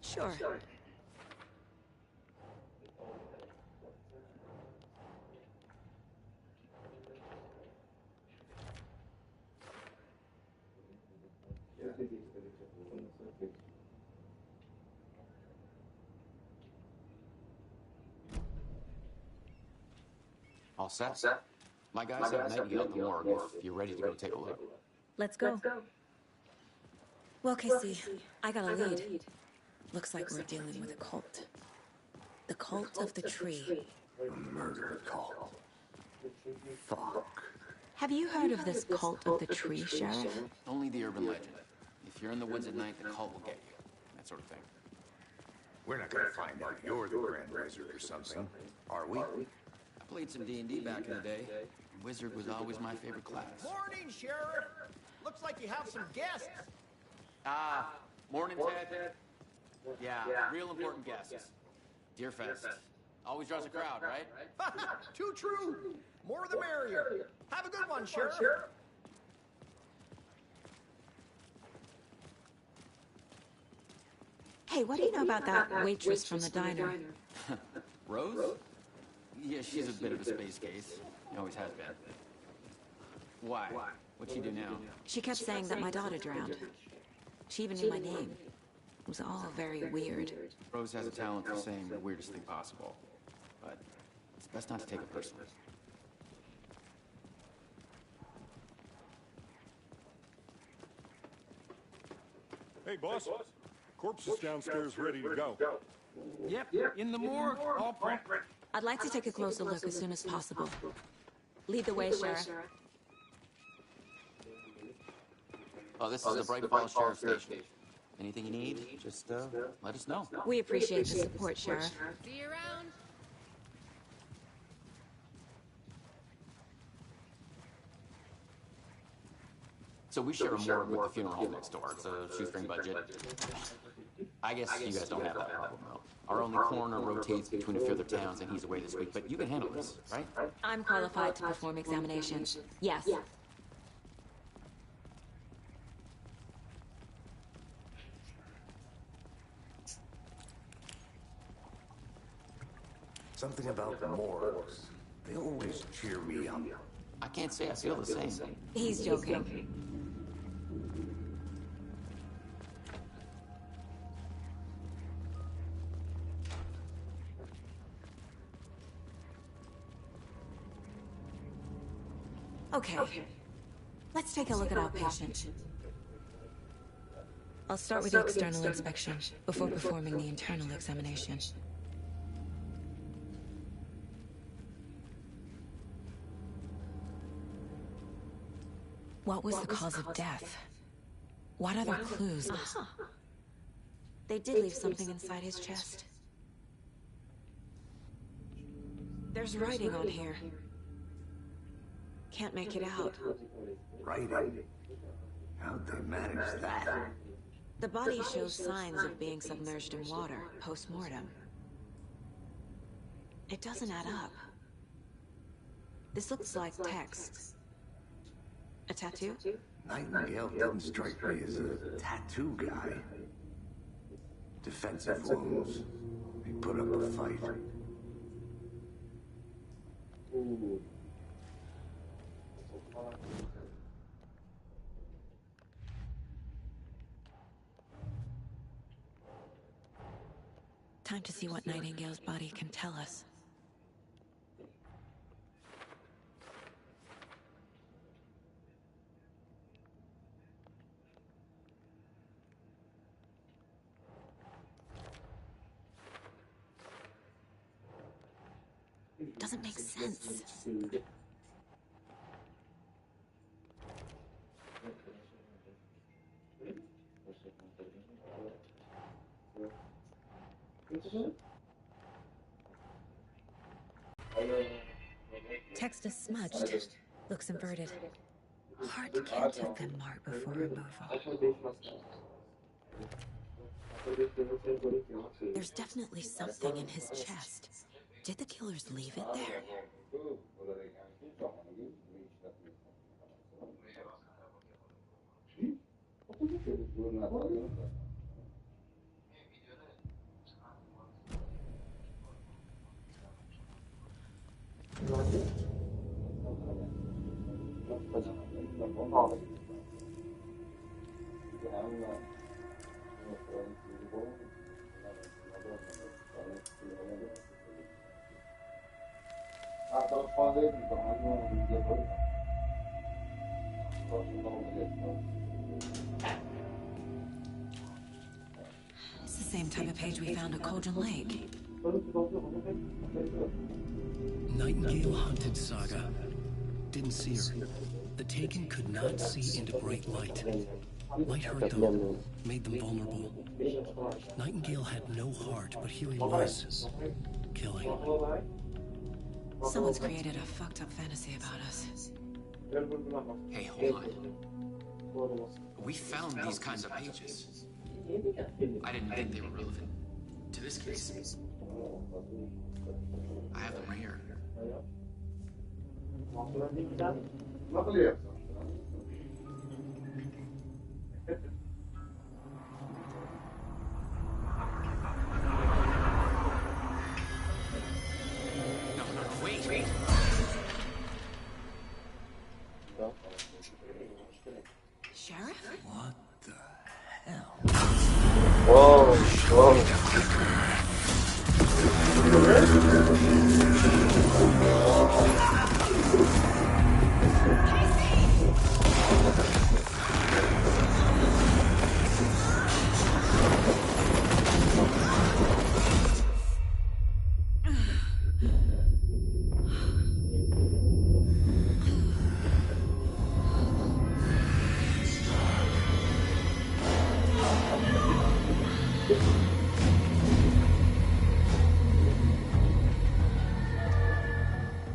Sure. All set? My guys have met you at the morgue if you're ready to go take a look. Let's go. Well, Casey, I got a lead. Looks like we're dealing with a cult. The cult of the tree. A murder cult. Fuck. Have you heard of this cult of the tree, Sheriff? Only the urban legend. If you're in the woods at night, the cult will get you. That sort of thing. We're not gonna find out you're the Grand Wizard or something, are we? I played some D&D back in the day. Wizard was always my favorite class. Morning, Sheriff. Looks like you have some guests. Morning, Ted. Yeah, real important guests. Deerfest. Always draws a crowd, right? Too true. More the merrier. Have a good one, Sheriff. Hey, what do you know about that waitress from the diner? Rose? Yeah, she's a bit of a space case. Always has been. Why? What'd she do now? She kept saying that my daughter drowned. She even knew my name. It was all very weird. Rose has a talent for saying the weirdest thing possible. But it's best not to take it personally. Hey, boss. Corpse is downstairs ready to go. Yep, in the morgue, all prep. I'd like to take a closer look as soon as possible. Lead the way, Sheriff. Oh, this is the Bright Falls Sheriff Station. Anything you need, just let us know. We appreciate the support, Sheriff. See you around. So we share a morgue with the funeral home next door. It's a shoestring budget. I guess you guys don't have that problem, though. Our only coroner rotates between a few other towns, and he's away this week. But you can handle this, right? I'm qualified to perform examinations. Yes. Something about morgues. They always cheer me up. I can't say I feel the same. He's joking. Okay. Let's take a look at our patient. I'll start with the external inspection before performing the internal examination. What was the cause of death? What other clues? They did leave something inside his chest. There's writing on here. Can't make it out. Writing? How'd they manage that? The body shows signs of being submerged in water post-mortem. It doesn't add up. This looks like text. A tattoo? Nightingale didn't strike me as a tattoo guy. Defensive wounds. He put up a fight. Time to see what Nightingale's body can tell us. Doesn't make sense. Text is smudged. Looks inverted. Heart can't have been marked before removal. There's definitely something in his chest. Did the killers leave it there? It's the same type of page we found at Cauldron Lake. Nightingale hunted Saga. Didn't see her. The Taken could not see into bright light. Light hurt them, made them vulnerable. Nightingale had no heart, but here he was, killing. Someone's created a fucked up fantasy about us. Hey, hold on. We found these kinds of pages. I didn't think they were relevant to this case. I have them right here. Wait. Sheriff? What the hell?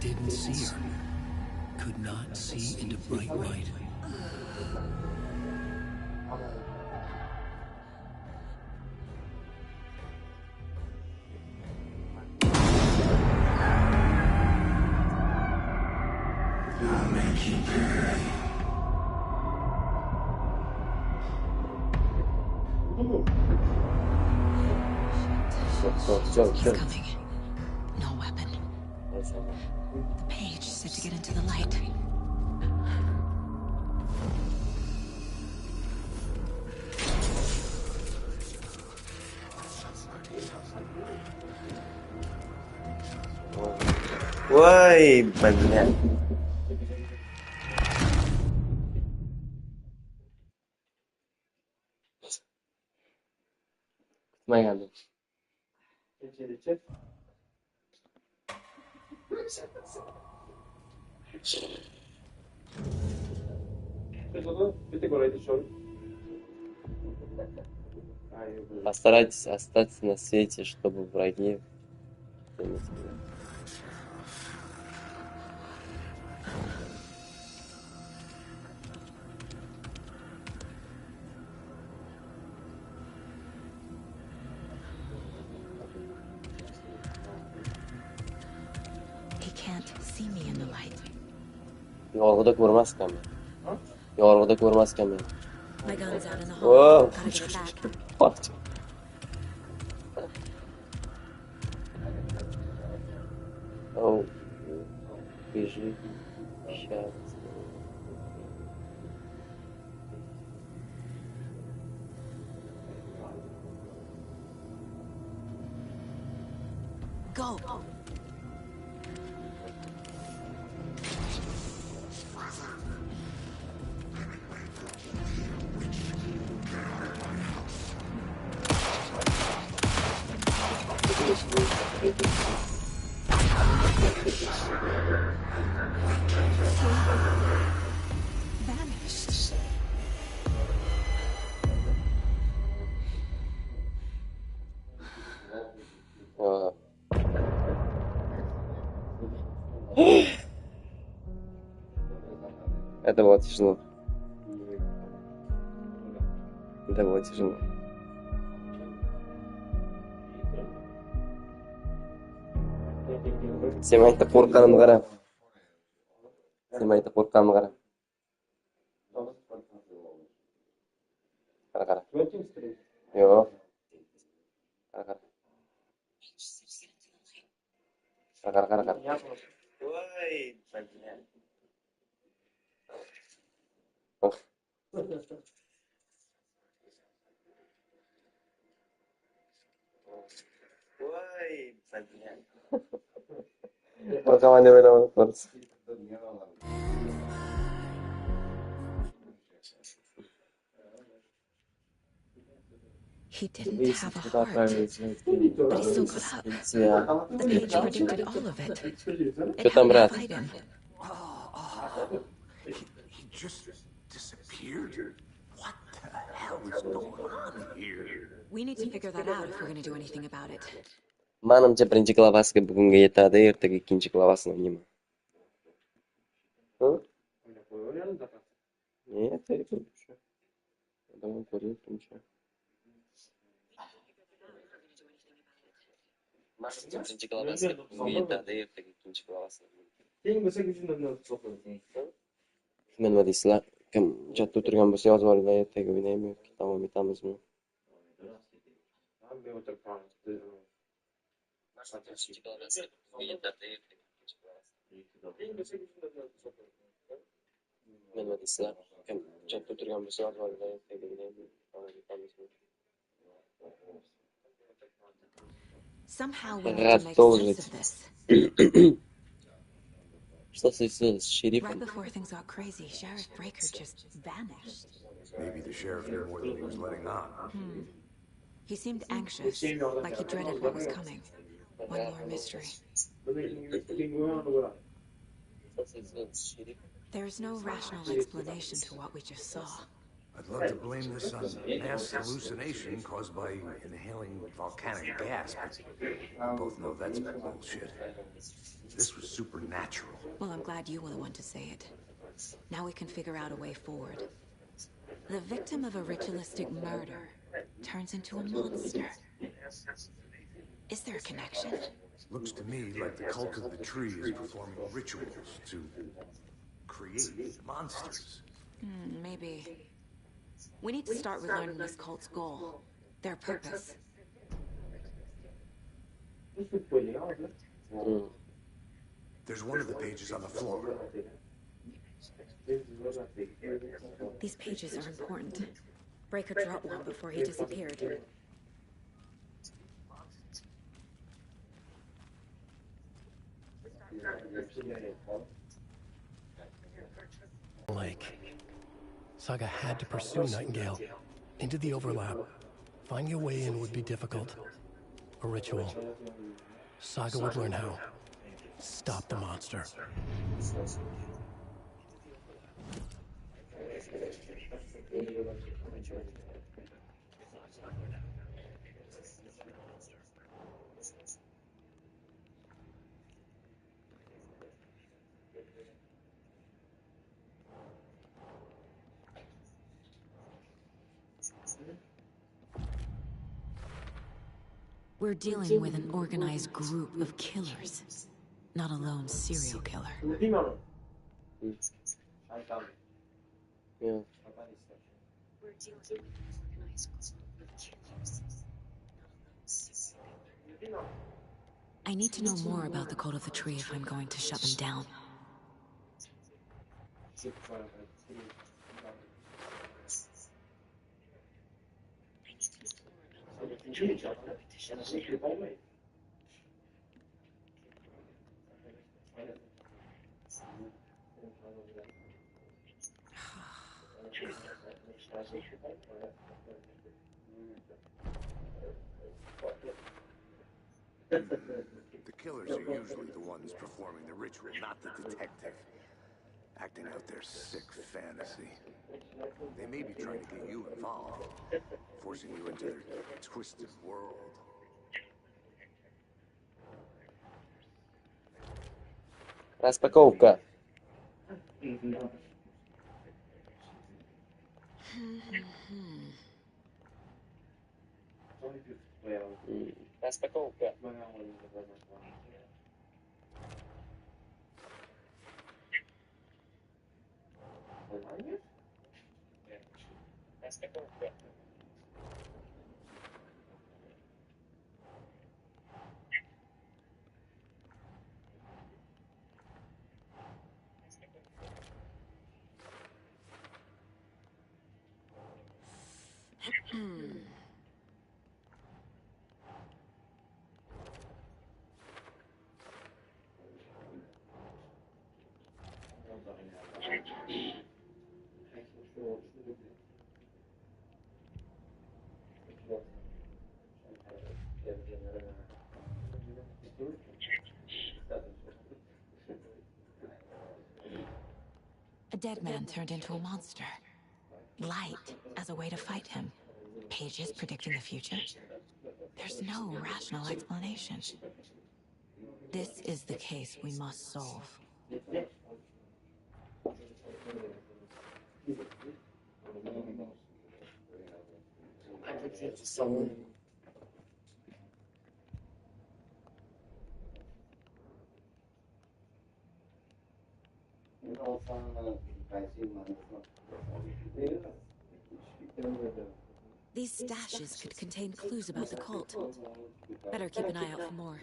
Didn't see her. Could not see into bright light. I'll make you pay. He's coming. No weapon. The page said to get into the light. Ой, бля. Kutmagandim. Постарайтесь остаться на свете, чтобы враги заметили. He can't see me in the light. Yorug'ida ko'rmaskanman. Yorug'ida ko'rmaskanman. My gun's out in the hall. Whoa. Gotta get it back. What? Oh, бежи, счастье. Go. Vanished. Это было тяжело. Это было тяжело. Sen aytib qo'rqqanimni qara. Sen aytib qo'rqqanimni qara. Qara. Yo'q. Qara. Qara. Voy, Voy, qo'rqaman deb o'yladim to'g'risi. He didn't have a heart, but he still got up. The page predicted all of it. It Что там, had брат? to fight him. He just disappeared? What the hell is going on here? We need to figure that out if we're going to do anything about it. Manimcha birinchi glavasiga bugunga yetadi, ertaga ikkinchi glavasini o'ynayman. Ertaga ko'rishamiz. Odam ko'ryapti. Manimcha birinchi glavasiga bugunga yetadi, ertaga ikkinchi glavasini o'ynayman. Nima deysizlar? Kim chatda o'tirgan bo'lsa yozib olinglar, ertaga o'ynaymi yoki davom etamizmi? Nima deysizlar? Kim chatda o'tirgan bo'lsa yozib olinglar, ertaga o'ynaymi, davom etamizmi? Somehow we need to make sense of this. Что случилось с шерифом? Right before things got crazy, Sheriff Breaker just vanished. Maybe the sheriff knew more than he was letting on. He seemed anxious, like he dreaded what was coming. One more mystery. There's no rational explanation to what we just saw. I'd love to blame this on mass hallucination caused by inhaling volcanic gas, but we both know that's bullshit. This was supernatural. Well, I'm glad you were the one to say it. Now we can figure out a way forward. The victim of a ritualistic murder turns into a monster. Is there a connection? Looks to me like the cult of the tree is performing rituals to create monsters. Maybe. We need to start with learning this cult's goal. Their purpose. There's one of the pages on the floor. These pages are important. Breaker dropped one before he disappeared. Lake. Saga had to pursue Nightingale. Into the overlap. Finding a way in would be difficult. A ritual. Saga would learn how. Stop the monster. We're dealing with an organized group of killers, not a lone serial killer. Yeah. I need to know more about the Cult of the Tree if I'm going to shut them down. The killers are usually the ones performing the ritual, not the detective. Acting out their sick fantasy. They may be trying to get you involved, forcing you into their twisted world. Распаковка. Распаковка. Распаковка. A dead man turned into a monster. Light as a way to fight him. Pages predicting the future. There's no rational explanation. This is the case we must solve. These stashes could contain clues about the cult. Better keep an eye out for more.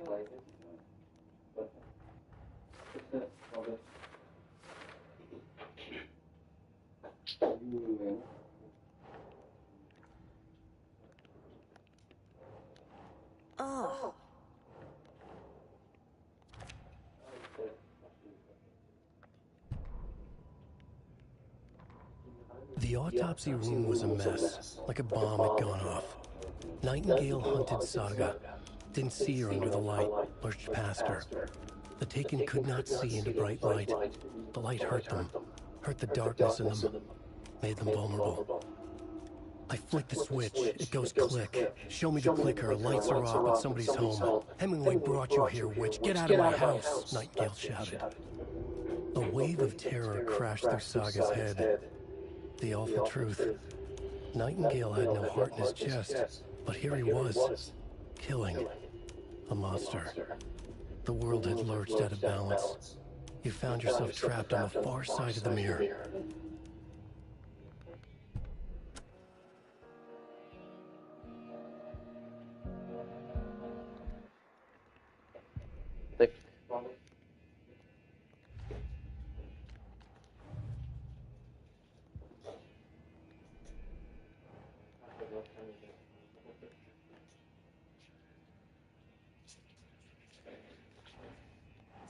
Oh. The autopsy room was a mess, like a bomb had gone off. Nightingale hunted Saga. Didn't see her under the light, lurched past her. The Taken could not see into bright light. The light hurt them, hurt the darkness in them, made them vulnerable. I flick the switch, it goes click. Show me the clicker, lights are off, but somebody's home. Hemingway brought you here, witch. Get out of my house, Nightingale shouted. A wave of terror crashed through Saga's head. The awful truth. Nightingale had no heart in his chest, but here he was, killing a monster. The world had lurched out of balance. You found yourself trapped on the far side of the mirror.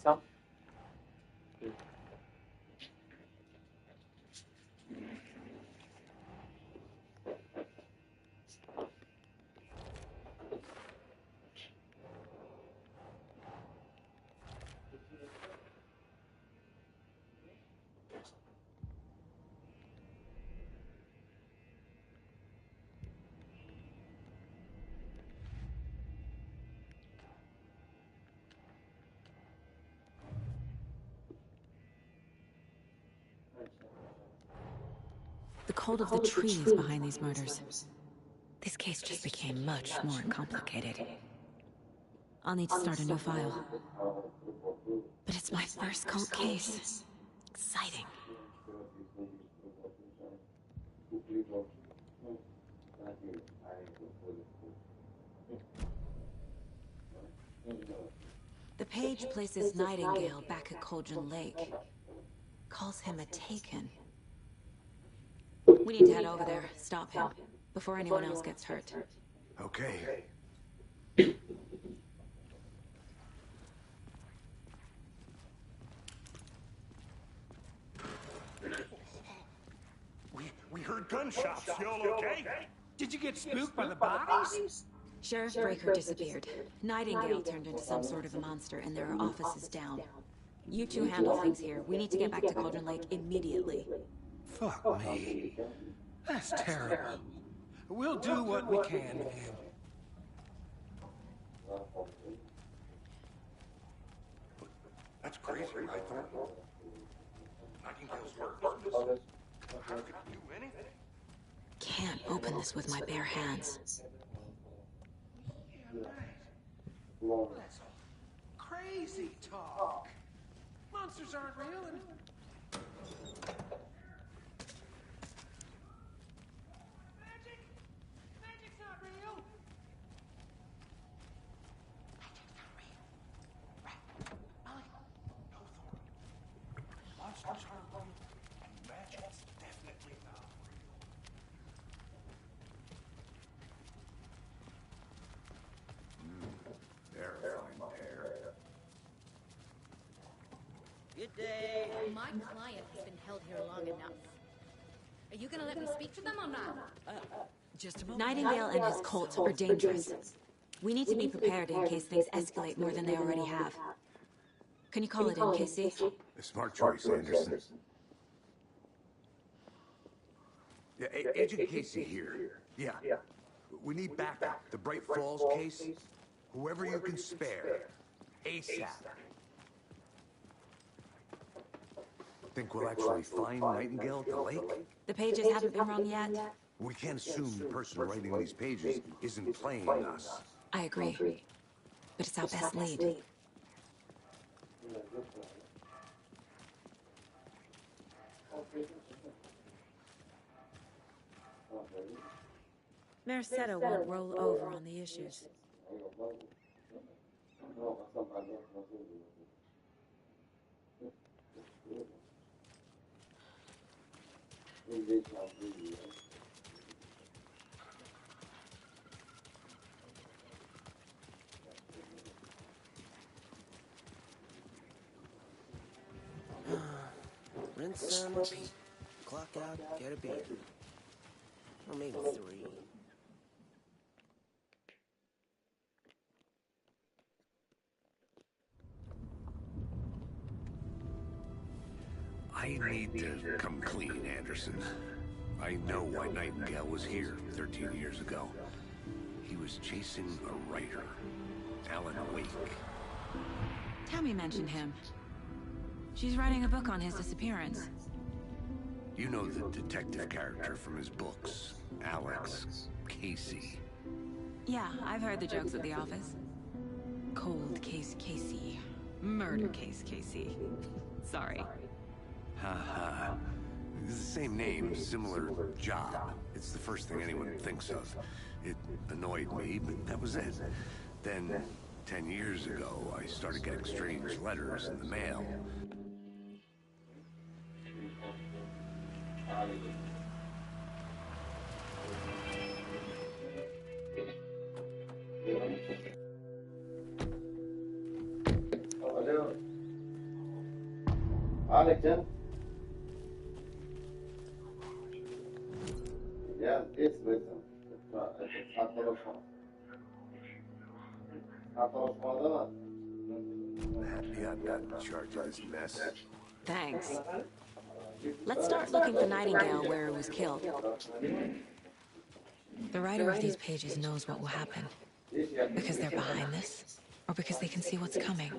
So? The cult of the tree is behind these murders. This case just became much more complicated. I'll need to start a new file. But it's my first cult case. Exciting. The page places Nightingale back at Colgan Lake. Calls him a taken. We need to head over there, stop him, before anyone else gets hurt. Okay. We heard gunshots. Y'all okay? Did you get spooked by the bodies? Sheriff Breaker disappeared. Nightingale turned into some sort of a monster, and there are offices down. You two handle things here. We need to get back to Cauldron Lake immediately. Fuck me. That's terrible. We'll do what we can, man. That's crazy, right, Thornton? Nightingale's murder. How could he do anything? Can't open this with my bare hands. Yeah, right. That's crazy talk. Monsters aren't real and... Magic? Magic's not real. Magic's not real. Right. Molly? No, Thornton. Monsters aren't real, and magic's definitely not real. Terrifying pair. Good day. My client has been held here long enough. Are you gonna let me speak to them or not? Just a moment. Nightingale and his cult are dangerous. We need to be prepared in case things escalate more than they already have. Can you call it in, Casey? A smart choice, Anderson. Yeah, Agent Casey here. Yeah. We need backup. The Bright Falls case. Whoever you can spare. ASAP. Think we'll actually find Nightingale at the lake? The pages haven't been wrong yet. We can't assume the person writing these pages isn't playing us. I agree. But it's our best lead. Merced won't roll over on the issues. Rinse and repeat. Clock out, get a beer. Or maybe 3. I need to come clean, Anderson. I know why Nightingale was here 13 years ago. He was chasing a writer, Alan Wake. Tammy mentioned him. She's writing a book on his disappearance. You know the detective character from his books, Alex Casey. Yeah, I've heard the jokes at the office. Cold case Casey. Murder case Casey. Sorry. Haha. It's the same name, similar job. It's the first thing anyone thinks of. It annoyed me, but that was it. Then, 10 years ago, I started getting strange letters in the mail. Happy I'm not in charge of this mess. Thanks. Let's start looking for Nightingale where he was killed. The writer of these pages knows what will happen. Because they're behind this, or because they can see what's coming.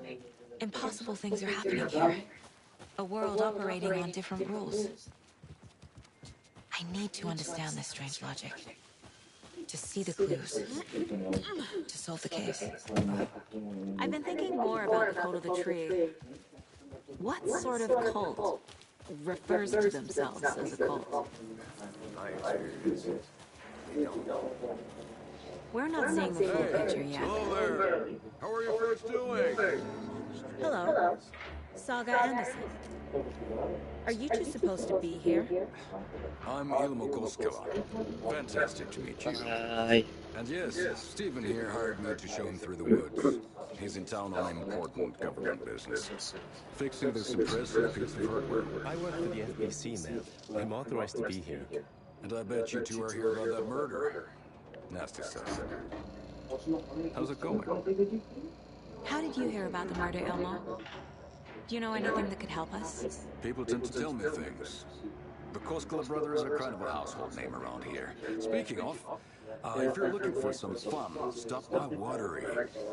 Impossible things are happening here. A world operating on different rules. I need to understand this strange logic. To see the clues. To solve the case. I've been thinking more about the code of the tree. What sort of cult refers to themselves as a cult? My experience, they don't. We're not seeing the full picture yet. Hello there. How are you folks doing? Hello. Saga Anderson. Are you two supposed to be here? I'm Ilmo Koskela. Fantastic to meet you. Hi. And yes, Stephen here hired me to show him through the woods. He's in town on important government business. Fixing this impressive piece of hardware. I work for the FBC, ma'am. I'm authorized to be here. And I bet you two are here about that murder. Nasty stuff. How's it going? How did you hear about the murder, Ilmo? Do you know anything that could help us? People tend to tell me things. The Koskela brothers are kind of a household name around here. Speaking of, if you're looking for some fun, stop by Watery.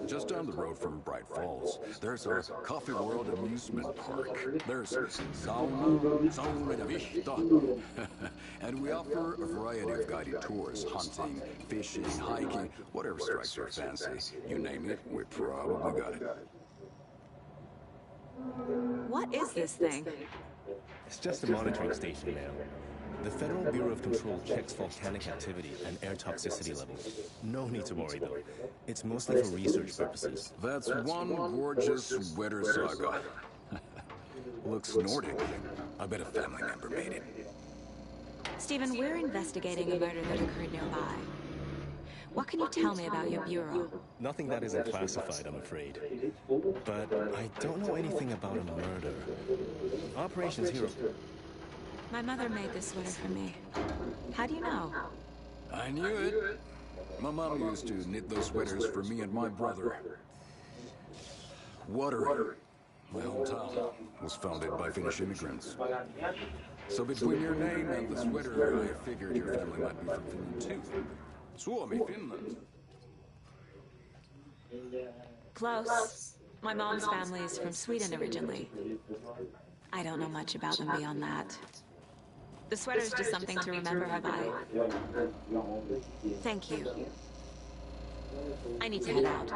Just down the road from Bright Falls. There's our Coffee World amusement park. There's Sauna mit Vista. And we offer a variety of guided tours, hunting, fishing, hiking, whatever strikes your fancy. You name it, we probably got it. What is this thing? It's just a monitoring station, ma'am. The Federal Bureau of Control checks volcanic activity and air toxicity levels. No need to worry, though. It's mostly for research purposes. That's one gorgeous weather saga. Looks Nordic. I bet a family member made it. Stephen, we're investigating a murder that occurred nearby. What can you tell me about your bureau? Nothing that isn't classified, I'm afraid. But I don't know anything about a murder. Operations Hero. My mother made this sweater for me. How do you know? I knew it. My mom used to knit those sweaters for me and my brother. Watery, my hometown, was founded by Finnish immigrants. So between your name and the sweater, I figured your family might be from Finland too. Suomi, Finland. Close. My mom's family is from Sweden originally. I don't know much about them beyond that. The sweater's just something to remember her by. Thank you. I need to head out.